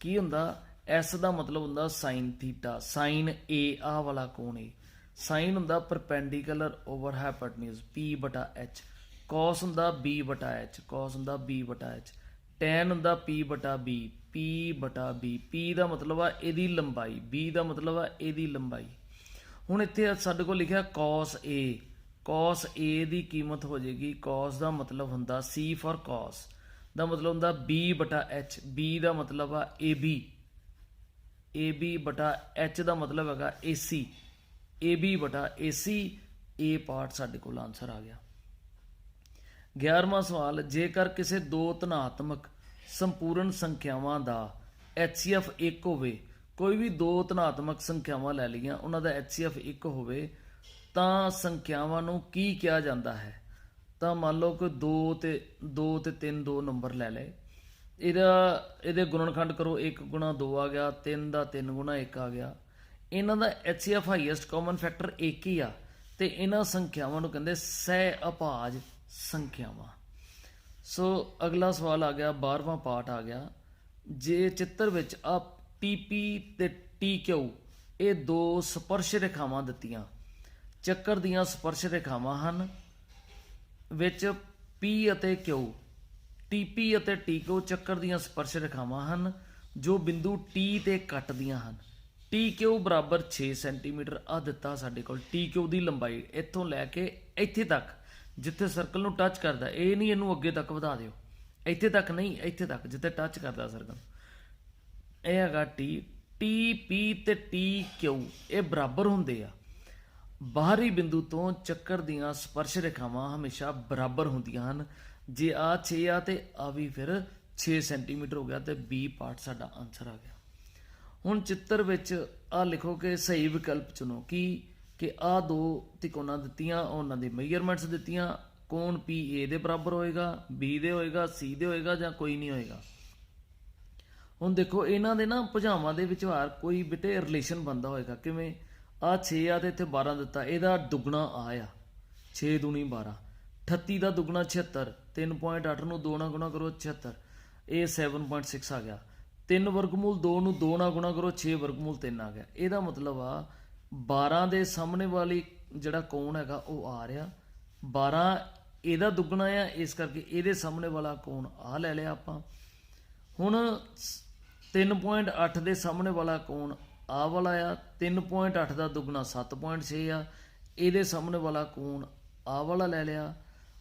ਕੀ ਹੁੰਦਾ? ਐਸ ਦਾ ਮਤਲਬ ਹੁੰਦਾ ਸਾਈਨ ਥੀਟਾ, ਸਾਈਨ ਏ ਆ ਵਾਲਾ ਕੋਣ ਏ, ਸਾਈਨ ਹੁੰਦਾ ਪਰਪੈਂਡੀਕੂਲਰ ਓਵਰ ਹਾਈਪੋਟਨਿਊਜ਼ P/H, cos ਹੁੰਦਾ B/H, cos ਹੁੰਦਾ B/H, tan ਹੁੰਦਾ P/B, P/B, P ਦਾ ਮਤਲਬ ਆ ਇਹਦੀ ਲੰਬਾਈ, B ਦਾ ਮਤਲਬ ਆ ਇਹਦੀ ਲੰਬਾਈ। ਹੁਣ ਇੱਥੇ ਸਾਡੇ ਕੋਲ ਲਿਖਿਆ cos A, cos A ਦੀ ਕੀਮਤ ਹੋ ਜਾਏਗੀ, cos ਦਾ ਮਤਲਬ ਹੁੰਦਾ C ਫॉर cos ਦਾ ਮਤਲਬ ਹੁੰਦਾ B/H, B ਦਾ ਮਤਲਬ ਆ AB, AB/H ਦਾ ਮਤਲਬ ਹੈਗਾ AC, AB/AC, A ਪਾਰਟ ਸਾਡੇ ਕੋਲ ਆਨਸਰ ਆ ਗਿਆ। 11ਵਾਂ ਸਵਾਲ, ਜੇਕਰ ਕਿਸੇ ਦੋ ਧਨਾਤਮਕ ਸੰਪੂਰਨ ਸੰਖਿਆਵਾਂ ਦਾ HCF 1 ਹੋਵੇ, ਕੋਈ ਵੀ ਦੋ ਧਨਾਤਮਕ ਸੰਖਿਆਵਾਂ ਲੈ ਲਈਆਂ, ਉਹਨਾਂ ਦਾ HCF 1 ਹੋਵੇ ਤਾਂ ਸੰਖਿਆਵਾਂ ਨੂੰ ਕੀ ਕਿਹਾ ਜਾਂਦਾ ਹੈ? ਤਾਂ ਮੰਨ ਲਓ ਕਿ 2 ਤੇ 3 ਦੋ ਨੰਬਰ ਲੈ ਲਏ, ਇਹਦੇ ਗੁਣਨਖੰਡ ਕਰੋ, 1 ਗੁਣਾ 2 ਆ ਗਿਆ, 3 ਦਾ 3 ਗੁਣਾ 1 ਆ ਗਿਆ। ਇਹਨਾਂ ਦਾ HCF ਹਾਈਐਸਟ ਕਾਮਨ ਫੈਕਟਰ 1 ਹੀ ਆ ਤੇ ਇਹਨਾਂ ਸੰਖਿਆਵਾਂ ਨੂੰ ਕਹਿੰਦੇ ਸਹਿ ਅਭਾਜ ਸੰਖਿਆਵਾਂ। ਸੋ ਅਗਲਾ ਸਵਾਲ ਆ ਗਿਆ, 12ਵਾਂ ਪਾਰਟ ਆ ਗਿਆ। ਜੇ ਚਿੱਤਰ ਵਿੱਚ ਆ TP ਤੇ TQ ਇਹ ਦੋ ਸਪਰਸ਼ ਰੇਖਾਵਾਂ ਦਿੱਤੀਆਂ, ਚੱਕਰ ਦੀਆਂ ਸਪਰਸ਼ ਰੇਖਾਵਾਂ ਹਨ, ਵਿੱਚ P ਅਤੇ Q, TP ਅਤੇ TQ ਚੱਕਰ ਦੀਆਂ ਸਪਰਸ਼ ਰੇਖਾਵਾਂ ਹਨ ਜੋ ਬਿੰਦੂ T ਤੇ ਕੱਟਦੀਆਂ ਹਨ। TQ ਬਰਾਬਰ 6 ਸੈਂਟੀਮੀਟਰ ਆ ਦਿੱਤਾ ਸਾਡੇ ਕੋਲ। TQ ਦੀ ਲੰਬਾਈ ਇੱਥੋਂ ਲੈ ਕੇ ਇੱਥੇ ਤੱਕ ਜਿੱਥੇ ਸਰਕਲ ਨੂੰ ਟੱਚ ਕਰਦਾ, ਇਹ ਨਹੀਂ ਇਹਨੂੰ ਅੱਗੇ ਤੱਕ ਵਧਾ ਦਿਓ, ਇੱਥੇ ਤੱਕ ਨਹੀਂ, ਇੱਥੇ ਤੱਕ ਜਿੱਥੇ ਟੱਚ ਕਰਦਾ ਸਰਕਲ, ਇਹ ਹੈਗਾ T। TP ਤੇ TQ ਇਹ ਬਰਾਬਰ ਹੁੰਦੇ ਆ। ਬਾਹਰੀ ਬਿੰਦੂ ਤੋਂ ਚੱਕਰ ਦੀਆਂ ਸਪਰਸ਼ ਰੇਖਾਵਾਂ ਹਮੇਸ਼ਾ ਬਰਾਬਰ ਹੁੰਦੀਆਂ ਹਨ। ਜੇ ਆ 6 ਆ ਤੇ ਆ ਵੀ ਫਿਰ 6 ਸੈਂਟੀਮੀਟਰ ਹੋ ਗਿਆ ਤੇ B ਪਾਰਟ ਸਾਡਾ ਆਨਸਰ ਆ ਗਿਆ। ਹੁਣ ਚਿੱਤਰ ਵਿੱਚ ਆ ਲਿਖੋ ਕਿ ਸਹੀ ਵਿਕਲਪ ਚੁਣੋ ਕਿ ਆ ਦੋ ਤਿਕੋਣਾਂ ਦਿੱਤੀਆਂ, ਉਹਨਾਂ ਦੇ ਮੇਜਰਮੈਂਟਸ ਦਿੱਤੀਆਂ, ਕੋਣ P A ਦੇ ਬਰਾਬਰ ਹੋਏਗਾ, B ਦੇ ਹੋਏਗਾ, C ਦੇ ਹੋਏਗਾ ਜਾਂ ਕੋਈ ਨਹੀਂ ਹੋਏਗਾ। ਹੁਣ ਦੇਖੋ ਇਹਨਾਂ ਦੇ ਨਾ ਭੁਜਾਵਾਂ ਦੇ ਵਿਚਕਾਰ ਕੋਈ ਬਿਟੇ ਰਿਲੇਸ਼ਨ ਬਣਦਾ ਹੋਏਗਾ। ਕਿਵੇਂ? ਆ 6 ਆ ਤੇ ਇੱਥੇ 12 ਦਿੱਤਾ, ਇਹਦਾ ਦੁੱਗਣਾ ਆ 6 ਦੂਣੀ 12, 38 ਦਾ ਦੁੱਗਣਾ 76, 3.8 ਨੂੰ 2 ਨਾਲ ਗੁਣਾ ਕਰੋ 76, ਇਹ 7.6 ਆ ਗਿਆ। 3 ਵਰਗਮੂਲ 2 ਨੂੰ 2 ਨਾਲ ਗੁਣਾ ਕਰੋ 6 ਵਰਗਮੂਲ 3 ਆ ਗਿਆ। ਇਹਦਾ ਮਤਲਬ ਆ 12 ਦੇ ਸਾਹਮਣੇ ਵਾਲੀ ਜਿਹੜਾ ਕੋਣ ਹੈਗਾ ਉਹ ਆ ਰਿਹਾ, 12 ਇਹਦਾ ਦੁੱਗਣਾ ਆ, ਇਸ ਕਰਕੇ ਇਹਦੇ ਸਾਹਮਣੇ ਵਾਲਾ ਕੋਣ ਆ ਲੈ ਲਿਆ ਆਪਾਂ। ਹੁਣ 3.8 ਦੇ ਸਾਹਮਣੇ ਵਾਲਾ ਕੋਣ ਆ ਵਾਲਾ ਆ, 3.8 ਦਾ ਦੁੱਗਣਾ 7.6 ਆ, ਇਹਦੇ ਸਾਹਮਣੇ ਵਾਲਾ ਕੋਣ ਆ ਵਾਲਾ ਲੈ ਲਿਆ।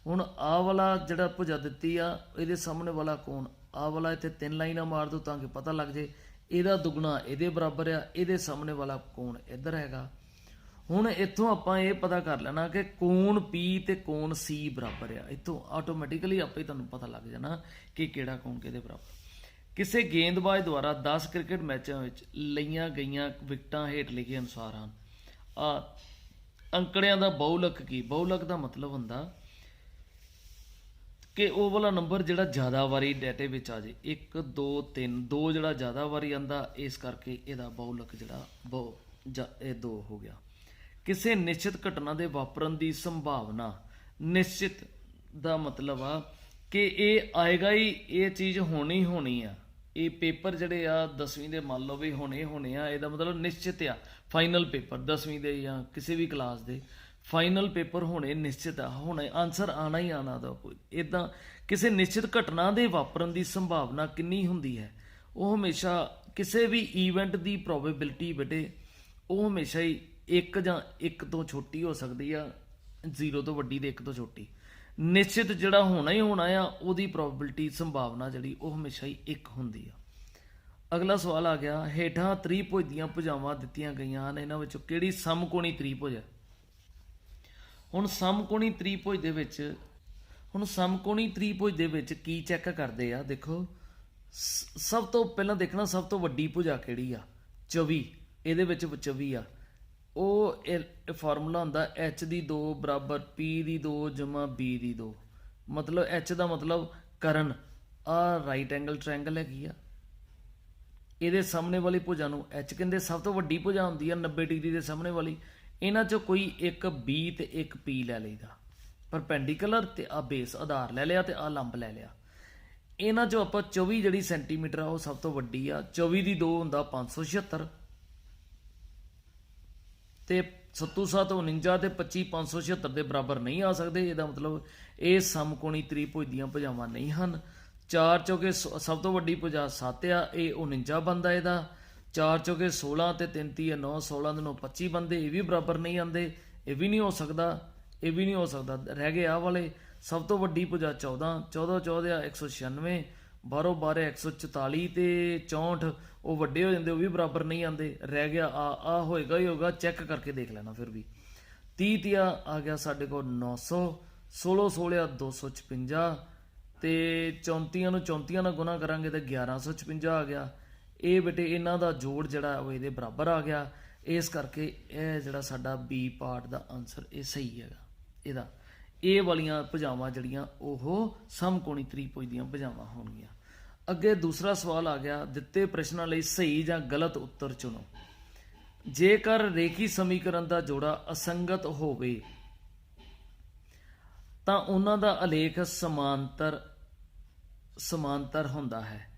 ਹੁਣ ਆ ਵਾਲਾ ਜਿਹੜਾ ਭੁਜਾ ਦਿੱਤੀ ਆ ਇਹਦੇ ਸਾਹਮਣੇ ਵਾਲਾ ਕੋਣ ਆ ਵਾਲਾ, ਇੱਥੇ 3 ਲਾਈਨਾਂ ਮਾਰ ਦਿਓ ਤਾਂ ਕਿ ਪਤਾ ਲੱਗ ਜੇ ਇਹਦਾ ਦੁੱਗਣਾ ਇਹਦੇ ਬਰਾਬਰ ਆ, ਇਹਦੇ ਸਾਹਮਣੇ ਵਾਲਾ ਕੋਣ ਇੱਧਰ ਹੈਗਾ। ਹੁਣ ਇੱਥੋਂ ਆਪਾਂ ਇਹ ਪਤਾ ਕਰ ਲੈਣਾ ਕਿ ਕੋਣ P ਤੇ ਕੋਣ C ਬਰਾਬਰ ਆ, ਇੱਥੋਂ ਆਟੋਮੈਟਿਕਲੀ ਆਪੇ ਹੀ ਤੁਹਾਨੂੰ ਪਤਾ ਲੱਗ ਜਾਣਾ ਕਿ ਕਿਹੜਾ ਕੋਣ ਕਿਹਦੇ ਬਰਾਬਰ। ਕਿਸੇ ਗੇਂਦਬਾਜ਼ ਦੁਆਰਾ 10 ਕ੍ਰਿਕਟ ਮੈਚਾਂ ਵਿੱਚ ਲਈਆਂ ਗਈਆਂ ਵਿਕਟਾਂ ਹੇਠ ਲਿਖੇ ਅਨੁਸਾਰ ਹਨ। ਅੰਕੜਿਆਂ ਦਾ ਬਹੁਲਕ ਕੀ? ਬਹੁਲਕ ਦਾ ਮਤਲਬ ਹੁੰਦਾ ਕਿ ਉਹ ਵਾਲਾ ਨੰਬਰ ਜਿਹੜਾ ਜ਼ਿਆਦਾ ਵਾਰੀ ਡਾਟੇ ਵਿੱਚ ਆ ਜੇ, 1 2 3, 2 ਜਿਹੜਾ ਜ਼ਿਆਦਾ ਵਾਰੀ ਆਂਦਾ, ਇਸ ਕਰਕੇ ਇਹਦਾ ਬਹੁਲਕ ਜਿਹੜਾ ਇਹ 2 ਹੋ ਗਿਆ। ਕਿਸੇ ਨਿਸ਼ਚਿਤ ਘਟਨਾ ਦੇ ਵਾਪਰਨ ਦੀ ਸੰਭਾਵਨਾ, ਨਿਸ਼ਚਿਤ ਦਾ ਮਤਲਬ ਆ ਕਿ ਇਹ ਆਏਗਾ ਹੀ, ਇਹ ਚੀਜ਼ ਹੋਣੀ ਆ। ਇਹ ਪੇਪਰ ਜਿਹੜੇ ਆ 10ਵੀਂ ਦੇ ਮੰਨ ਲਓ ਵੀ ਹੋਣੇ ਆ, ਇਹਦਾ ਮਤਲਬ ਨਿਸ਼ਚਿਤ ਆ। ਫਾਈਨਲ ਪੇਪਰ 10ਵੀਂ ਦੇ ਜਾਂ ਕਿਸੇ ਵੀ ਕਲਾਸ ਦੇ ਫਾਈਨਲ ਪੇਪਰ ਹੋਣੇ ਨਿਸ਼ਚਿਤ ਆ, ਹੁਣੇ ਆਨਸਰ ਆਣਾ ਹੀ ਆਣਾ ਦਾ। ਕੋਈ ਇੱਦਾਂ ਕਿਸੇ ਨਿਸ਼ਚਿਤ ਘਟਨਾ ਦੇ ਵਾਪਰਨ ਦੀ ਸੰਭਾਵਨਾ ਕਿੰਨੀ ਹੁੰਦੀ ਹੈ? ਉਹ ਹਮੇਸ਼ਾ ਕਿਸੇ ਵੀ ਈਵੈਂਟ ਦੀ ਪ੍ਰੋਬੇਬਿਲਿਟੀ ਬੇਟੇ ਉਹ ਹਮੇਸ਼ਾ ਹੀ 1 ਜਾਂ 1 ਤੋਂ ਛੋਟੀ ਹੋ ਸਕਦੀ ਆ, 0 ਤੋਂ ਵੱਡੀ ਤੇ 1 ਤੋਂ ਛੋਟੀ। ਨਿਸ਼ਚਿਤ ਜਿਹੜਾ ਹੋਣਾ ਹੀ ਹੋਣਾ ਆ ਉਹਦੀ ਪ੍ਰੋਬੇਬਿਲਿਟੀ ਸੰਭਾਵਨਾ ਜਿਹੜੀ ਉਹ ਹਮੇਸ਼ਾ ਹੀ 1 ਹੁੰਦੀ ਆ। ਅਗਲਾ ਸਵਾਲ ਆ ਗਿਆ, ਹੇਠਾਂ ਤ੍ਰਿਭੁਜ ਦੀਆਂ ਭੁਜਾਵਾਂ ਦਿੱਤੀਆਂ ਗਈਆਂ ਹਨ, ਇਹਨਾਂ ਵਿੱਚੋਂ ਕਿਹੜੀ ਸਮਕੋਣੀ ਤ੍ਰਿਭੁਜ ਹੈ? ਹੁਣ ਸਮਕੋਣੀ ਤ੍ਰਿਭੁਜ ਦੇ ਵਿੱਚ ਕੀ ਚੈੱਕ ਕਰਦੇ ਆ? ਦੇਖੋ, ਸਭ ਤੋਂ ਪਹਿਲਾਂ ਦੇਖਣਾ ਸਭ ਤੋਂ ਵੱਡੀ ਭੁਜਾ ਕਿਹੜੀ ਆ? 24। ਇਹਦੇ ਵਿੱਚ 24 ਆ। ਉਹ ਫਾਰਮੂਲਾ ਹੁੰਦਾ h ਦੀ 2 ਬਰਾਬਰ p ਦੀ 2 ਜਮਾ b ਦੀ 2। ਮਤਲਬ h ਦਾ ਮਤਲਬ ਕਰਨ। ਆ ਰਾਈਟ ਐਂਗਲ ਟ੍ਰਾਇੰਗਲ ਹੈਗੀ ਆ, ਇਹਦੇ ਸਾਹਮਣੇ ਵਾਲੀ ਭੁਜਾ ਨੂੰ h ਕਹਿੰਦੇ। ਸਭ ਤੋਂ ਵੱਡੀ ਭੁਜਾ ਹੁੰਦੀ ਆ 90 ਡਿਗਰੀ ਦੇ ਸਾਹਮਣੇ ਵਾਲੀ। ਇਹਨਾਂ ਚੋਂ ਕੋਈ ਇੱਕ b ਤੇ ਇੱਕ p ਲੈ ਲਈਦਾ, ਪਰਪੈਂਡੀਕੂਲਰ ਤੇ ਆ ਬੇਸ ਆਧਾਰ ਲੈ ਲਿਆ ਤੇ ਆ ਲੰਬ ਲੈ ਲਿਆ। ਇਹਨਾਂ ਚੋਂ ਆਪਾਂ 24 ਜਿਹੜੀ ਸੈਂਟੀਮੀਟਰ ਆ ਉਹ ਸਭ ਤੋਂ ਵੱਡੀ ਆ। 24 ਦੀ 2 ਹੁੰਦਾ 576 ਤੇ 7/7 ਤੇ 25 576 ਦੇ ਬਰਾਬਰ ਨਹੀਂ ਆ ਸਕਦੇ। ਇਹਦਾ ਮਤਲਬ ਇਹ ਸਮਕੋਣੀ ਤ੍ਰਿਭੁਜ ਦੀਆਂ ਭੁਜਾਵਾਂ ਨਹੀਂ ਹਨ। 4 ਚੌਕੇ ਸਭ ਤੋਂ ਵੱਡੀ ਭੁਜਾ 7 ਆ, ਇਹ 49 ਬਣਦਾ ਇਹਦਾ। 4 ਚੌਕੇ 16 ਤੇ 3 ਤੀਏ 9, 16 ਦੇ 9 25 ਬਣਦੇ। ਇਹ ਵੀ ਬਰਾਬਰ ਨਹੀਂ ਆਉਂਦੇ, ਇਹ ਵੀ ਨਹੀਂ ਹੋ ਸਕਦਾ, ਇਹ ਵੀ ਨਹੀਂ ਹੋ ਸਕਦਾ। ਰਹਿ ਗਏ ਆਹ ਵਾਲੇ। ਸਭ ਤੋਂ ਵੱਡੀ ਭੁਜਾ 14, 14 14 196, 12 12 144 ਤੇ 64। ਉਹ ਵੱਡੇ ਹੋ ਜਾਂਦੇ, ਉਹ ਵੀ ਬਰਾਬਰ ਨਹੀਂ ਆਉਂਦੇ। ਰਹਿ ਗਿਆ ਆ ਹੋਏਗਾ ਹੀ ਹੋਏਗਾ, ਚੈੱਕ ਕਰਕੇ ਦੇਖ ਲੈਣਾ। ਫਿਰ ਵੀ 30 ਤੀਆ ਆ ਗਿਆ ਸਾਡੇ ਕੋਲ 900, 16 16 256 ਤੇ 34 ਨੂੰ 34 ਨਾਲ ਗੁਣਾ ਕਰਾਂਗੇ ਤੇ 1156 ਆ ਗਿਆ। ਇਹ ਬੇਟੇ ਇਹਨਾਂ ਦਾ ਜੋੜ ਜਿਹੜਾ ਉਹ ਇਹਦੇ ਬਰਾਬਰ ਆ ਗਿਆ। ਇਸ ਕਰਕੇ ਇਹ ਜਿਹੜਾ ਸਾਡਾ ਬੀ ਪਾਰਟ ਦਾ ਆਨਸਰ ਇਹ ਸਹੀ ਹੈਗਾ ਇਹਦਾ। ਇਹ ਵਾਲੀਆਂ ਭੁਜਾਵਾਂ ਜਿਹੜੀਆਂ ਉਹ ਸਮਕੋਣੀ ਤ੍ਰਿਭੁਜ ਦੀਆਂ ਭੁਜਾਵਾਂ ਹੋਣਗੀਆਂ। ਅੱਗੇ ਦੂਸਰਾ ਸਵਾਲ ਆ ਗਿਆ, ਦਿੱਤੇ ਪ੍ਰਸ਼ਨਾਂ ਲਈ ਸਹੀ ਜਾਂ ਗਲਤ ਉੱਤਰ ਚੁਣੋ। ਜੇਕਰ ਰੇਖੀ ਸਮੀਕਰਨ ਦਾ ਜੋੜਾ ਅਸੰਗਤ ਹੋਵੇ ਤਾਂ ਉਹਨਾਂ ਦਾ ਆਲੇਖ ਸਮਾਂਤਰ ਹੁੰਦਾ ਹੈ।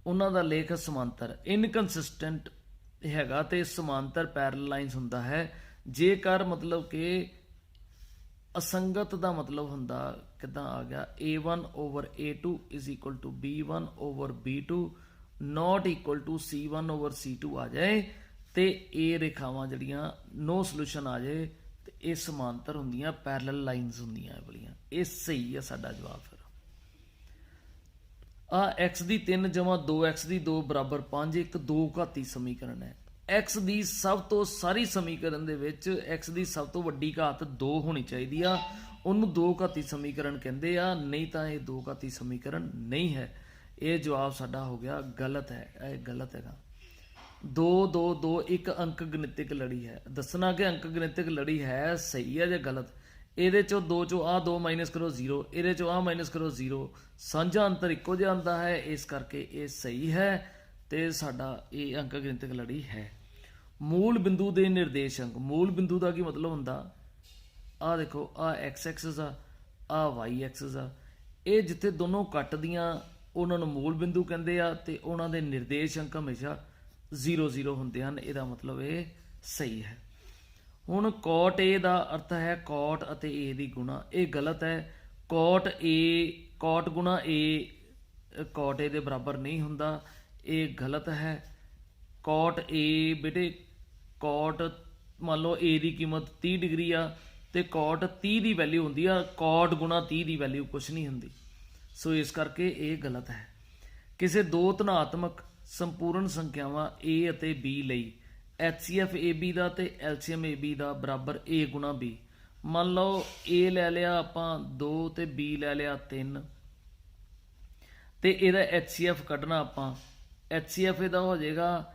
ਉਹਨਾਂ ਦਾ ਲੇਖ ਸਮਾਂਤਰ ਇਨਕਨਸਿਸਟੈਂਟ ਹੈਗਾ ਤੇ ਸਮਾਂਤਰ ਪੈਰਲਲ ਲਾਈਨਸ ਹੁੰਦਾ ਹੈ। ਜੇਕਰ ਮਤਲਬ ਕਿ ਅਸੰਗਤ ਦਾ ਮਤਲਬ ਹੁੰਦਾ ਕਿੱਦਾਂ ਆ ਗਿਆ, a1 over a2 is equal to b1 over b2 not equal to c1 over c2 ਆ ਜਾਏ ਤੇ ਇਹ ਰੇਖਾਵਾਂ ਜਿਹੜੀਆਂ ਨੋ ਸੋਲੂਸ਼ਨ ਆ ਜਾਏ ਤੇ ਇਹ ਸਮਾਂਤਰ ਹੁੰਦੀਆਂ, ਪੈਰਲਲ ਲਾਈਨਸ ਹੁੰਦੀਆਂ ਇਹ ਵਾਲੀਆਂ। ਇਹ ਸਹੀ ਆ ਸਾਡਾ ਜਵਾਬ। ਫਿਰ ਆ x ਦੀ 3 ਜਮਾ 2x ਦੀ 2 ਬਰਾਬਰ 5 ਇੱਕ ਦੋ ਘਾਤੀ ਸਮੀਕਰਨ ਹੈ। x ਦੀ ਸਭ ਤੋਂ ਸਾਰੀ ਸਮੀਕਰਨ ਦੇ ਵਿੱਚ x ਦੀ ਸਭ ਤੋਂ ਵੱਡੀ ਘਾਤ 2 ਹੋਣੀ ਚਾਹੀਦੀ ਆ, ਉਹਨੂੰ ਦੋ ਘਾਤੀ ਸਮੀਕਰਨ ਕਹਿੰਦੇ ਆ, ਨਹੀਂ ਤਾਂ ਇਹ ਦੋ ਘਾਤੀ ਸਮੀਕਰਨ ਨਹੀਂ ਹੈ। ਇਹ ਜਵਾਬ ਸਾਡਾ ਹੋ ਗਿਆ ਗਲਤ ਹੈ, ਇਹ ਗਲਤ ਹੈਗਾ। 2 2 2 ਇੱਕ ਅੰਕ ਗਣਿਤਿਕ ਲੜੀ ਹੈ। ਦੱਸਣਾ ਕਿ ਅੰਕ ਗਣਿਤਿਕ ਲੜੀ ਹੈ ਸਹੀ ਹੈ ਜਾਂ ਗਲਤ। ਇਹਦੇ ਚੋਂ 2 ਚੋਂ ਆਹ 2 ਮਾਈਨਸ ਕਰੋ 0, ਇਹਦੇ ਚੋਂ ਆਹ ਮਾਈਨਸ ਕਰੋ 0, ਸਾਂਝਾ ਅੰਤਰ ਇੱਕੋ ਜਿਹਾ ਆਉਂਦਾ ਹੈ, ਇਸ ਕਰਕੇ ਇਹ ਸਹੀ ਹੈ ਤੇ ਸਾਡਾ ਇਹ ਅੰਕ ਗਣਿਤਿਕ ਲੜੀ ਹੈ। ਮੂਲ ਬਿੰਦੂ ਦੇ ਨਿਰਦੇਸ਼ਾਂਕ। ਮੂਲ ਬਿੰਦੂ ਦਾ ਕੀ ਮਤਲਬ ਹੁੰਦਾ? ਆਹ ਦੇਖੋ, ਆਹ x ਐਕਸਿਸ ਆ, ਆਹ y ਐਕਸਿਸ ਆ। ਇਹ ਜਿੱਥੇ ਦੋਨੋਂ ਕੱਟਦੀਆਂ ਉਹਨਾਂ ਨੂੰ ਮੂਲ ਬਿੰਦੂ ਕਹਿੰਦੇ ਆ ਤੇ ਉਹਨਾਂ ਦੇ ਨਿਰਦੇਸ਼ਾਂਕ ਹਮੇਸ਼ਾ 0 0 ਹੁੰਦੇ ਹਨ। ਇਹਦਾ ਮਤਲਬ ਇਹ ਸਹੀ ਹੈ। ਹੁਣ cot a ਦਾ ਅਰਥ ਹੈ cot ਅਤੇ a ਦੀ ਗੁਣਾ। ਇਹ ਗਲਤ ਹੈ। cot ਗੁਣਾ a cot a ਦੇ ਬਰਾਬਰ ਨਹੀਂ ਹੁੰਦਾ, ਇਹ ਗਲਤ ਹੈ। cot a ਬੇਟੇ cot ਮੰਨ ਲਓ a ਦੀ ਕੀਮਤ 30 ਡਿਗਰੀ ਆ ਤੇ cot 30 ਦੀ ਵੈਲਿਊ ਹੁੰਦੀ ਆ, cot ਗੁਣਾ 30 ਦੀ ਵੈਲਿਊ ਕੁਛ ਨਹੀਂ ਹੁੰਦੀ। ਸੋ ਇਸ ਕਰਕੇ ਇਹ ਗਲਤ ਹੈ। ਕਿਸੇ ਦੋ ਧਨਾਤਮਕ ਸੰਪੂਰਨ ਸੰਖਿਆਵਾਂ a ਅਤੇ b ਲਈ HCF AB ਦਾ ਤੇ LCM AB ਦਾ ਬਰਾਬਰ a ਗੁਣਾ b। ਮੰਨ ਲਓ a ਲੈ ਲਿਆ ਆਪਾਂ 2 ਤੇ b ਲੈ ਲਿਆ 3 ਤੇ ਇਹਦਾ HCF ਕੱਢਣਾ ਆਪਾਂ। HCF ਇਹਦਾ ਹੋ ਜਾਏਗਾ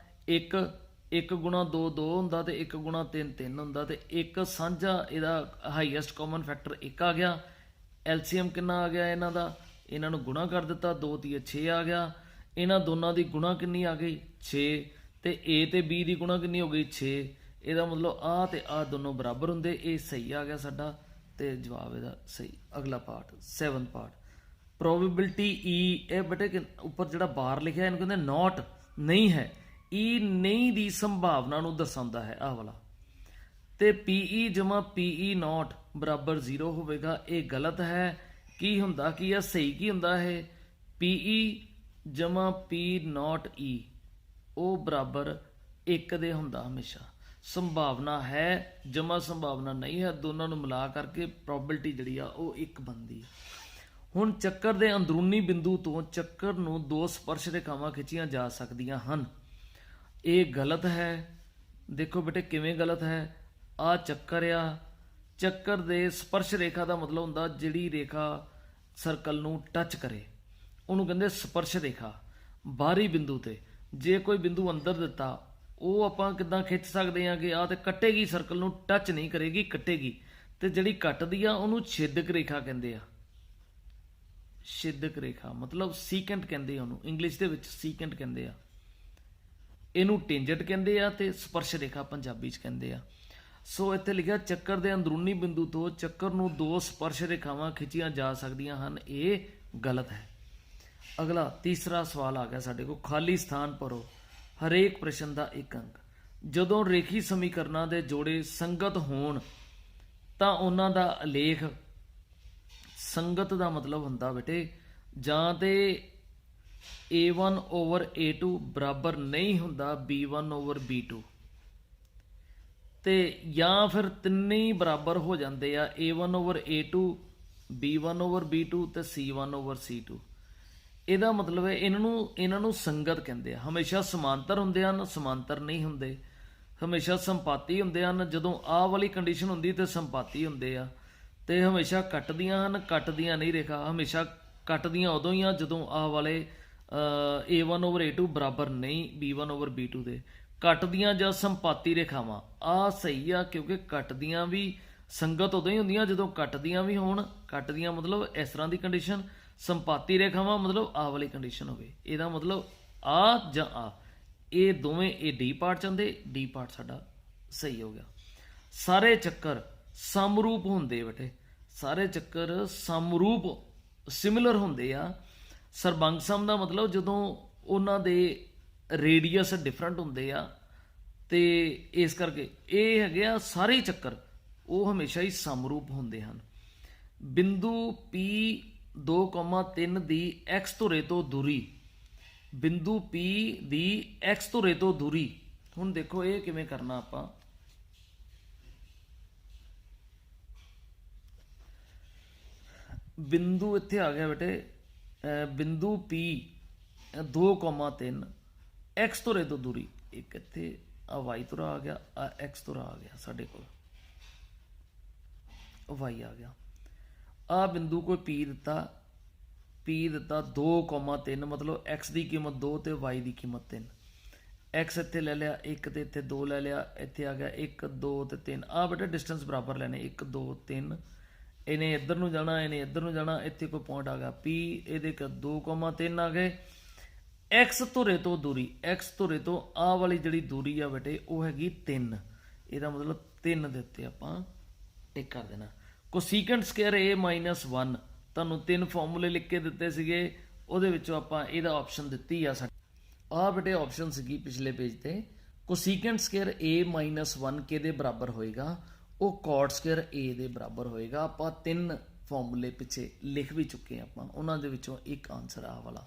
1 ਗੁਣਾ 2 2 ਹੁੰਦਾ ਤੇ 1 ਗੁਣਾ 3 3 ਹੁੰਦਾ ਤੇ 1 ਸਾਂਝਾ ਇਹਦਾ ਹਾਈਐਸਟ ਕਾਮਨ ਫੈਕਟਰ 1 ਆ ਗਿਆ। LCM ਕਿੰਨਾ ਆ ਗਿਆ ਇਹਨਾਂ ਦਾ? ਇਹਨਾਂ ਨੂੰ ਗੁਣਾ ਕਰ ਦਿੱਤਾ, 2 3 6 ਆ ਗਿਆ। ਇਹਨਾਂ ਦੋਨਾਂ ਦੀ ਗੁਣਾ ਕਿੰਨੀ ਆ ਗਈ? 6 ਤੇ A ਤੇ B ਦੀ ਗੁਣਾ ਕਿੰਨੀ ਹੋ ਗਈ? 6। ਇਹਦਾ ਮਤਲਬ ਆ ਤੇ ਆ ਦੋਨੋਂ ਬਰਾਬਰ ਹੁੰਦੇ। ਇਹ ਸਹੀ ਆ ਗਿਆ ਸਾਡਾ ਤੇ ਜਵਾਬ ਇਹਦਾ ਸਹੀ। ਅਗਲਾ part 7th part probability E। ਇਹ ਬੇਟੇ ਉੱਪਰ ਜਿਹੜਾ ਬਾਰ ਲਿਖਿਆ ਇਹਨੂੰ ਕਹਿੰਦੇ ਨੋਟ ਨਹੀਂ ਹੈ। E ਨਹੀਂ ਦੀ ਸੰਭਾਵਨਾ ਨੂੰ ਦਰਸਾਉਂਦਾ ਹੈ ਆਹ ਵਾਲਾ। ਤੇ PE ਜਮਾ PE ਨੋਟ ਬਰਾਬਰ 0 ਹੋਵੇਗਾ। ਇਹ ਗਲਤ ਹੈ। ਕੀ ਹੁੰਦਾ ਕੀ ਆ? ਸਹੀ ਕੀ ਹੁੰਦਾ ਹੈ? PE ਜਮਾ P ਨੋਟ E ਉਹ ਬਰਾਬਰ 1 ਦੇ ਹੁੰਦਾ ਹਮੇਸ਼ਾ। ਸੰਭਾਵਨਾ ਹੈ ਜਮਾ ਸੰਭਾਵਨਾ ਨਹੀਂ ਹੈ, ਦੋਨਾਂ ਨੂੰ ਮਿਲਾ ਕਰਕੇ ਪ੍ਰੋਬੇਬਿਲਿਟੀ ਜਿਹੜੀ ਆ ਉਹ 1 ਬਣਦੀ ਹੈ। ਹੁਣ ਚੱਕਰ ਦੇ ਅੰਦਰੂਨੀ ਬਿੰਦੂ ਤੋਂ ਚੱਕਰ ਨੂੰ ਦੋ ਸਪਰਸ਼ ਰੇਖਾਵਾਂ ਖਿੱਚੀਆਂ ਜਾ ਸਕਦੀਆਂ ਹਨ। ਇਹ ਗਲਤ ਹੈ। ਦੇਖੋ ਬੇਟੇ ਕਿਵੇਂ ਗਲਤ ਹੈ। ਆਹ ਚੱਕਰ ਆ ਚੱਕਰ ਦੇ ਸਪਰਸ਼ ਰੇਖਾ ਦਾ ਮਤਲਬ ਹੁੰਦਾ ਜਿਹੜੀ ਰੇਖਾ ਸਰਕਲ ਨੂੰ ਟੱਚ ਕਰੇ, ਉਹਨੂੰ ਕਹਿੰਦੇ ਸਪਰਸ਼ ਰੇਖਾ। ਬਾਹਰੀ ਬਿੰਦੂ ਤੇ ਜੇ ਕੋਈ ਬਿੰਦੂ ਅੰਦਰ ਦਿੱਤਾ, ਉਹ ਆਪਾਂ ਕਿੱਦਾਂ ਖਿੱਚ ਸਕਦੇ ਹਾਂ ਕਿ ਆਹ ਤੇ ਕੱਟੇਗੀ, ਸਰਕਲ ਨੂੰ ਟੱਚ ਨਹੀਂ ਕਰੇਗੀ, ਕੱਟੇਗੀ। ਤੇ ਜਿਹੜੀ ਕੱਟਦੀ ਆ ਉਹਨੂੰ ਛੇਦਕ ਰੇਖਾ ਕਹਿੰਦੇ ਆ। ਛੇਦਕ ਰੇਖਾ ਮਤਲਬ ਸੀਕੈਂਟ ਕਹਿੰਦੇ ਆ ਉਹਨੂੰ, ਇੰਗਲਿਸ਼ ਦੇ ਵਿੱਚ ਸੀਕੈਂਟ ਕਹਿੰਦੇ ਆ। ਇਹਨੂੰ ਟੇਂਜੈਂਟ ਕਹਿੰਦੇ ਆ ਤੇ ਸਪਰਸ਼ ਰੇਖਾ ਪੰਜਾਬੀ ਚ ਕਹਿੰਦੇ ਆ। ਸੋ ਇੱਥੇ ਲਿਖਿਆ ਚੱਕਰ ਦੇ ਅੰਦਰੂਨੀ ਬਿੰਦੂ ਤੋਂ ਚੱਕਰ ਨੂੰ ਦੋ ਸਪਰਸ਼ ਰੇਖਾਵਾਂ ਖਿੱਚੀਆਂ ਜਾ ਸਕਦੀਆਂ ਹਨ, ਇਹ ਗਲਤ ਹੈ। ਅਗਲਾ ਤੀਸਰਾ ਸਵਾਲ ਆ ਗਿਆ ਸਾਡੇ ਕੋਲ, ਖਾਲੀ ਸਥਾਨ ਭਰੋ, ਹਰੇਕ ਪ੍ਰਸ਼ਨ ਦਾ 1 ਅੰਕ। ਜਦੋਂ ਰੇਖੀ ਸਮੀਕਰਨਾਂ ਦੇ ਜੋੜੇ ਸੰਗਤ ਹੋਣ ਤਾਂ ਉਹਨਾਂ ਦਾ ਆਲੇਖ, ਸੰਗਤ ਦਾ ਮਤਲਬ ਹੁੰਦਾ ਬੇਟੇ ਜਾਂ ਤੇ a1 ਓਵਰ a2 ਬਰਾਬਰ ਨਹੀਂ ਹੁੰਦਾ b1 ਓਵਰ b2, ਤੇ ਜਾਂ ਫਿਰ ਤਿੰਨੇ ਹੀ ਬਰਾਬਰ ਹੋ ਜਾਂਦੇ ਆ, a1 over a2, b1 over b2 ਤੇ c1 ਓਵਰ c2। ਇਹਦਾ ਮਤਲਬ ਹੈ ਇਹਨਾਂ ਨੂੰ ਸੰਗਤ ਕਹਿੰਦੇ ਆ। ਹਮੇਸ਼ਾ ਸਮਾਂਤਰ ਹੁੰਦੇ ਹਨ, ਸਮਾਂਤਰ ਨਹੀਂ ਹੁੰਦੇ। ਹਮੇਸ਼ਾ ਸੰਪਾਤੀ ਹੁੰਦੇ ਹਨ, ਜਦੋਂ ਆਹ ਵਾਲੀ ਕੰਡੀਸ਼ਨ ਹੁੰਦੀ ਤੇ ਸੰਪਾਤੀ ਹੁੰਦੇ ਆ। ਤੇ ਹਮੇਸ਼ਾ ਕੱਟਦੀਆਂ ਹਨ, ਕੱਟਦੀਆਂ ਨਹੀਂ ਰੇਖਾ। ਹਮੇਸ਼ਾ ਕੱਟਦੀਆਂ ਉਦੋਂ ਹੀ ਆ ਜਦੋਂ ਆਹ ਵਾਲੇ a1 ਓਵਰ a2 ਬਰਾਬਰ ਨਹੀਂ b1 ਓਵਰ b2 ਦੇ। ਕੱਟਦੀਆਂ ਜਾਂ ਸੰਪਾਤੀ ਰੇਖਾਵਾਂ ਆ ਸਹੀ ਆ, ਕਿਉਂਕਿ ਕੱਟਦੀਆਂ ਵੀ ਸੰਗਤ ਉਦੋਂ ਹੀ ਹੁੰਦੀਆਂ ਜਦੋਂ ਕੱਟਦੀਆਂ ਵੀ ਹੋਣ। ਕੱਟਦੀਆਂ ਮਤਲਬ ਇਸ ਤਰ੍ਹਾਂ ਦੀ ਕੰਡੀਸ਼ਨ, ਸੰਪਾਤੀ ਰੇਖਾਵਾਂ ਮਤਲਬ ਆਹ ਵਾਲੀ ਕੰਡੀਸ਼ਨ ਹੋਵੇ। ਇਹਦਾ ਮਤਲਬ ਆ ਜਾਂ ਆ, ਇਹ ਦੋਵੇਂ ਇਹ ਡੀ ਪਾਰਟ ਚਾਹੁੰਦੇ, ਡੀ ਪਾਰਟ ਸਾਡਾ ਸਹੀ ਹੋ ਗਿਆ। ਸਾਰੇ ਚੱਕਰ ਸਮਰੂਪ ਹੁੰਦੇ ਬੇਟੇ, ਸਾਰੇ ਚੱਕਰ ਸਮਰੂਪ ਸਿਮਿਲਰ ਹੁੰਦੇ ਆ। ਸਰਬੰਗ ਸਮ ਦਾ ਮਤਲਬ ਜਦੋਂ ਉਹਨਾਂ ਦੇ ਰੇਡੀਅਸ ਡਿਫਰੈਂਟ ਹੁੰਦੇ ਆ, ਤੇ ਇਸ ਕਰਕੇ ਇਹ ਹੈਗੇ ਆ ਸਾਰੇ ਚੱਕਰ ਉਹ ਹਮੇਸ਼ਾ ਹੀ ਸਮਰੂਪ ਹੁੰਦੇ ਹਨ। ਬਿੰਦੂ P 2,3 ਦੀ x ਧੁਰੇ ਤੋਂ ਦੂਰੀ, ਬਿੰਦੂ P ਦੀ x ਧੁਰੇ ਤੋਂ ਦੂਰੀ। ਹੁਣ ਦੇਖੋ ਇਹ ਕਿਵੇਂ ਕਰਨਾ ਆਪਾਂ। ਬਿੰਦੂ ਇੱਥੇ ਆ ਗਿਆ ਬੇਟੇ, ਬਿੰਦੂ P 2,3 x ਧੁਰੇ ਤੋਂ ਦੂਰੀ, ਇੱਕ ਇੱਥੇ ਆ y ਧੁਰਾ ਆ ਗਿਆ, ਆ x ਧੁਰਾ ਆ ਗਿਆ, ਸਾਡੇ ਕੋਲ y ਆ ਗਿਆ। ਆ ਬਿੰਦੂ ਕੋਈ P ਦਿੱਤਾ 2,3 ਮਤਲਬ x ਦੀ ਕੀਮਤ 2 ਤੇ y ਦੀ ਕੀਮਤ 3। x ਇੱਥੇ ਲੈ ਲਿਆ 1 ਤੇ ਇੱਥੇ 2 ਲੈ ਲਿਆ, ਇੱਥੇ ਆ ਗਿਆ 1 2 ਤੇ 3। ਆ ਬੇਟਾ ਡਿਸਟੈਂਸ ਬਰਾਬਰ ਲੈਣੇ 1 2 3। ਇਹਨੇ ਇੱਧਰ ਨੂੰ ਜਾਣਾ, ਇਹਨੇ ਇੱਧਰ ਨੂੰ ਜਾਣਾ। ਇੱਥੇ ਕੋਈ ਪੁਆਇੰਟ ਆ ਗਿਆ P, ਇਹਦੇ 2,3 ਆ ਗਏ। x ਧੁਰੇ ਤੋਂ ਦੂਰੀ, x ਧੁਰੇ ਤੋਂ ਆਹ ਵਾਲੀ ਜਿਹੜੀ ਦੂਰੀ ਆ ਬੇਟੇ ਉਹ ਹੈਗੀ 3। ਇਹਦਾ ਮਤਲਬ 3 ਦੇ ਉੱਤੇ ਆਪਾਂ ਟਿਕ ਕਰ ਦੇਣਾ। ਕੋਸੀਕੈਂਟ ਸਕੁਅਰ a ਮਾਈਨਸ 1, ਤੁਹਾਨੂੰ 3 ਫਾਰਮੂਲੇ ਲਿਖ ਕੇ ਦਿੱਤੇ ਸੀਗੇ, ਉਹਦੇ ਵਿੱਚੋਂ ਆਪਾਂ ਇਹਦਾ ਆਪਸ਼ਨ ਦਿੱਤੀ ਆ। ਆਹ ਬੇਟੇ ਆਪਸ਼ਨ ਸੀਗੀ ਪਿਛਲੇ ਪੇਜ ਤੇ। ਕੋਸੀਕੈਂਟ ਸਕੁਅਰ a ਮਾਈਨਸ 1 ਕਿਹਦੇ ਬਰਾਬਰ ਹੋਏਗਾ? ਉਹ ਕਾਟ ਸਕੁਅਰ a ਦੇ ਬਰਾਬਰ ਹੋਏਗਾ। ਆਪਾਂ 3 ਫਾਰਮੂਲੇ ਪਿੱਛੇ ਲਿਖ ਵੀ ਚੁੱਕੇ ਆਪਾਂ, ਉਹਨਾਂ ਦੇ ਵਿੱਚੋਂ ਇੱਕ ਆਨਸਰ ਆ ਵਾਲਾ।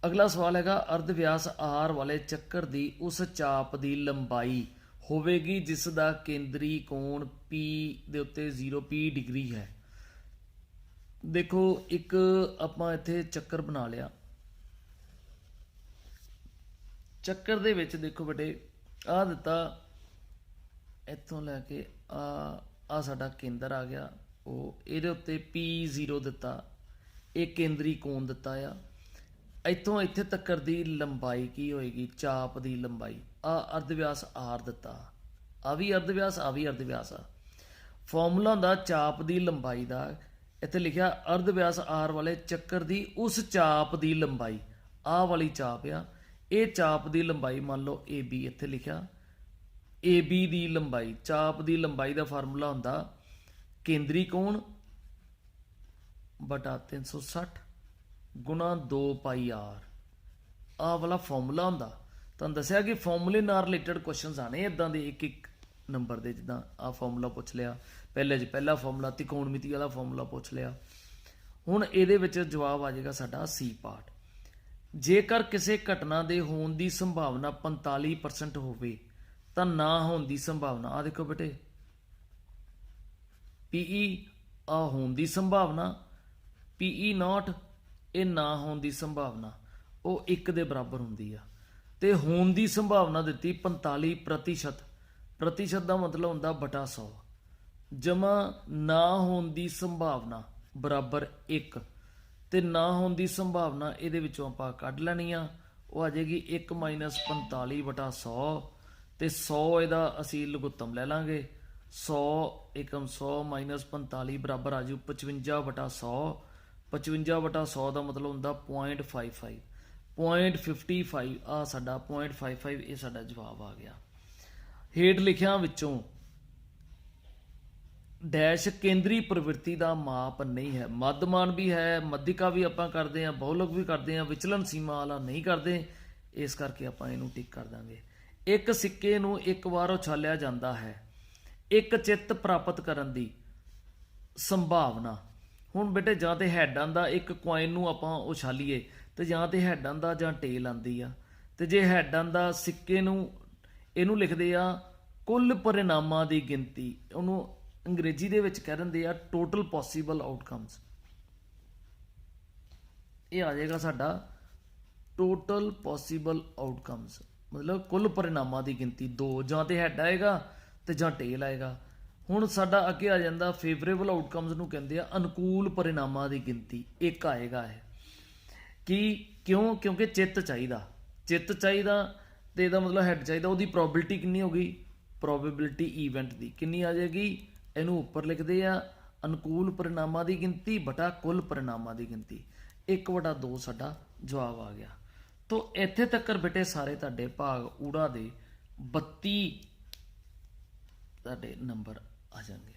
ਅਗਲਾ ਸਵਾਲ ਹੈਗਾ, ਅਰਧ ਵਿਆਸ r ਵਾਲੇ ਚੱਕਰ ਦੀ ਉਸ ਚਾਪ ਦੀ ਲੰਬਾਈ ਹੋਵੇਗੀ ਜਿਸ ਦਾ ਕੇਂਦਰੀ ਕੋਣ P ਦੇ ਉੱਤੇ 0p ਡਿਗਰੀ ਹੈ। ਦੇਖੋ ਇੱਕ ਆਪਾਂ ਇੱਥੇ ਚੱਕਰ ਬਣਾ ਲਿਆ। ਚੱਕਰ ਦੇ ਵਿੱਚ ਦੇਖੋ ਬੇਟੇ ਆਹ ਦਿੱਤਾ, ਇੱਥੋਂ ਲੈ ਕੇ ਆ ਸਾਡਾ ਕੇਂਦਰ ਆ ਗਿਆ, ਉਹ ਇਹਦੇ ਉੱਤੇ P0 ਦਿੱਤਾ, ਇਹ ਕੇਂਦਰੀ ਕੋਣ ਦਿੱਤਾ ਆ। ਇੱਥੋਂ ਇੱਥੇ ਤੱਕ ਦੀ ਲੰਬਾਈ ਕੀ ਹੋਏਗੀ? ਚਾਪ ਦੀ ਲੰਬਾਈ। ਆ ਅਰਧ ਵਿਆਸ r ਦਿੱਤਾ, ਆ ਵੀ ਅਰਧ ਵਿਆਸ, ਆ ਵੀ ਅਰਧ ਵਿਆਸ ਆ। ਫਾਰਮੂਲਾ ਹੁੰਦਾ ਚਾਪ ਦੀ ਲੰਬਾਈ ਦਾ, ਇੱਥੇ ਲਿਖਿਆ ਅਰਧ ਵਿਆਸ r ਵਾਲੇ ਚੱਕਰ ਦੀ ਉਸ ਚਾਪ ਦੀ ਲੰਬਾਈ। ਆਹ ਵਾਲੀ ਚਾਪ ਆ, ਇਹ ਚਾਪ ਦੀ ਲੰਬਾਈ ਮੰਨ ਲਓ AB, ਇੱਥੇ ਲਿਖਿਆ AB ਦੀ ਲੰਬਾਈ। ਚਾਪ ਦੀ ਲੰਬਾਈ ਦਾ ਫਾਰਮੂਲਾ ਹੁੰਦਾ ਕੇਂਦਰੀ ਕੋਣ ਬਟਾ 360 ਗੁਣਾ 2πr। ਆਹ ਵਾਲਾ ਫਾਰਮੂਲਾ ਹੁੰਦਾ। ਤੁਹਾਨੂੰ ਦੱਸਿਆ ਕਿ ਫਾਰਮੂਲੇ ਨਾਲ ਰਿਲੇਟਡ ਕੁਐਸਚਨਸ ਆਣੇ ਇਦਾਂ ਦੇ ਇੱਕ ਨੰਬਰ ਦੇ। ਜਿੱਦਾਂ ਆਹ ਫਾਰਮੂਲਾ ਪੁੱਛ ਲਿਆ ਪਹਿਲੇ 'ਚ, ਪਹਿਲਾ ਫਾਰਮੂਲਾ ਤਿਕੋਣਮਿਤੀ ਵਾਲਾ ਫਾਰਮੂਲਾ ਪੁੱਛ ਲਿਆ। ਹੁਣ ਇਹਦੇ ਵਿੱਚ ਜਵਾਬ ਆ ਜਾਏਗਾ ਸਾਡਾ C ਪਾਰਟ। ਜੇਕਰ ਕਿਸੇ ਘਟਨਾ ਦੇ ਹੋਣ ਦੀ ਸੰਭਾਵਨਾ 45% ਹੋਵੇ ਤਾਂ ਨਾ ਹੋਣ ਦੀ ਸੰਭਾਵਨਾ, ਆ ਦੇਖੋ ਬੇਟੇ PE ਆ ਹੋਣ ਦੀ ਸੰਭਾਵਨਾ, PE ਨਾਟ ਇਹ ਨਾ ਹੋਣ ਦੀ ਸੰਭਾਵਨਾ, ਉਹ 1 ਦੇ ਬਰਾਬਰ ਹੁੰਦੀ ਆ। ਤੇ ਹੋਣ ਦੀ ਸੰਭਾਵਨਾ ਦਿੱਤੀ 45%। ਪ੍ਰਤੀਸ਼ਤ ਦਾ ਮਤਲਬ ਹੁੰਦਾ ਬਟਾ 100। ਜਮਾ ਨਾ ਹੋਣ ਦੀ ਸੰਭਾਵਨਾ ਬਰਾਬਰ 1 ਤੇ ਨਾ ਹੋਣ ਦੀ ਸੰਭਾਵਨਾ ਇਹਦੇ ਵਿੱਚੋਂ ਆਪਾਂ ਕੱਢ ਲੈਣੀ ਆ। ਉਹ ਆ ਜਾਏਗੀ 1 - 45 ਬਟਾ 100 ਤੇ 100 ਇਹਦਾ ਅਸੀਂ ਲਘੁੱਤਮ ਲੈ ਲਾਂਗੇ। 100 ਏਕਮ 100 - 45 ਬਰਾਬਰ ਆ ਜੂ 55 ਬਟਾ 100। 55 ਬਟਾ 100 ਦਾ ਮਤਲਬ ਹੁੰਦਾ 0.55 0.55 ਆ ਸਾਡਾ 0.55 ਇਹ ਸਾਡਾ ਜਵਾਬ ਆ ਗਿਆ। ਹੇਠ ਲਿਖਿਆਂ ਵਿੱਚੋਂ ਡੈਸ਼ ਕੇਂਦਰੀ ਪ੍ਰਵਿਰਤੀ ਦਾ ਮਾਪ ਨਹੀਂ ਹੈ। ਮੱਧਮਾਨ ਵੀ ਹੈ, ਮੱਧਿਕਾ ਵੀ ਆਪਾਂ ਕਰਦੇ ਹਾਂ, ਬਹੁਲਕ ਵੀ ਕਰਦੇ ਹਾਂ, ਵਿਚਲਨ ਸੀਮਾ ਵਾਲਾ ਨਹੀਂ ਕਰਦੇ, ਇਸ ਕਰਕੇ ਆਪਾਂ ਇਹਨੂੰ ਟਿਕ ਕਰ ਦਾਂਗੇ। ਇੱਕ ਸਿੱਕੇ ਨੂੰ ਇੱਕ ਵਾਰ ਉਛਾਲਿਆ ਜਾਂਦਾ ਹੈ। ਇੱਕ ਚਿੱਤ ਪ੍ਰਾਪਤ ਕਰਨ ਦੀ ਸੰਭਾਵਨਾ। ਹੁਣ ਬੇਟੇ ਜਾਂ ਤੇ ਹੈਡ ਆਂਦਾ, ਇੱਕ ਕੁਆਇਨ ਨੂੰ ਆਪਾਂ ਉਛਾਲੀਏ ਤੇ ਜਾਂ ਤੇ ਹੈਡ ਆਂਦਾ ਜਾਂ ਟੇਲ ਆਂਦੀ ਆ। ਤੇ ਜੇ ਹੈਡ ਆਂਦਾ ਸਿੱਕੇ ਨੂੰ ਇਹਨੂੰ ਲਿਖਦੇ ਆ ਕੁੱਲ ਪਰਿਣਾਮਾਂ ਦੀ ਗਿਣਤੀ, ਉਹਨੂੰ ਅੰਗਰੇਜ਼ੀ ਦੇ ਵਿੱਚ ਕਹਿ ਦਿੰਦੇ ਆ ਟੋਟਲ ਪੋਸੀਬਲ ਆਊਟਕਮਸ। ਇਹ ਆ ਜਾਏਗਾ ਸਾਡਾ ਟੋਟਲ ਪੋਸੀਬਲ ਆਊਟਕਮਸ, ਮਤਲਬ ਕੁੱਲ ਪਰਿਣਾਮਾਂ ਦੀ ਗਿਣਤੀ 2, ਜਾਂ ਤੇ ਹੈਡ ਆਏਗਾ ਤੇ ਜਾਂ ਟੇਲ ਆਏਗਾ। ਹੁਣ ਸਾਡਾ ਅੱਗੇ ਆ ਜਾਂਦਾ ਫੇਵਰੇਬਲ ਆਊਟਕਮਸ ਨੂੰ ਕਹਿੰਦੇ ਆ ਅਨੁਕੂਲ ਪਰਿਣਾਮਾਂ ਦੀ ਗਿਣਤੀ 1 ਆਏਗਾ ਇਹ। ਕਿਉਂਕਿ ਚਿੱਤ ਚਾਹੀਦਾ ਤੇ ਇਹਦਾ ਮਤਲਬ ਹੈਡ ਚਾਹੀਦਾ। ਉਹਦੀ ਪ੍ਰੋਬੇਬਿਲਿਟੀ ਕਿੰਨੀ ਹੋ ਗਈ? ਪ੍ਰੋਬੇਬਿਲਿਟੀ ਈਵੈਂਟ ਦੀ ਕਿੰਨੀ ਆ ਜਾਏਗੀ? ਇਹਨੂੰ ਉੱਪਰ ਲਿਖਦੇ ਆ ਅਨੁਕੂਲ ਪਰਿਣਾਮਾਂ ਦੀ ਗਿਣਤੀ ਬਟਾ ਕੁੱਲ ਪਰਿਣਾਮਾਂ ਦੀ ਗਿਣਤੀ। 1/2 ਸਾਡਾ ਜਵਾਬ ਆ ਗਿਆ। ਤੋ ਇੱਥੇ ਤੱਕ ਬੇਟੇ ਸਾਰੇ ਤੁਹਾਡੇ ਭਾਗ ਊੜਾ ਦੇ 32 ਤੁਹਾਡੇ ਨੰਬਰ ਆ ਜਾਣਗੇ।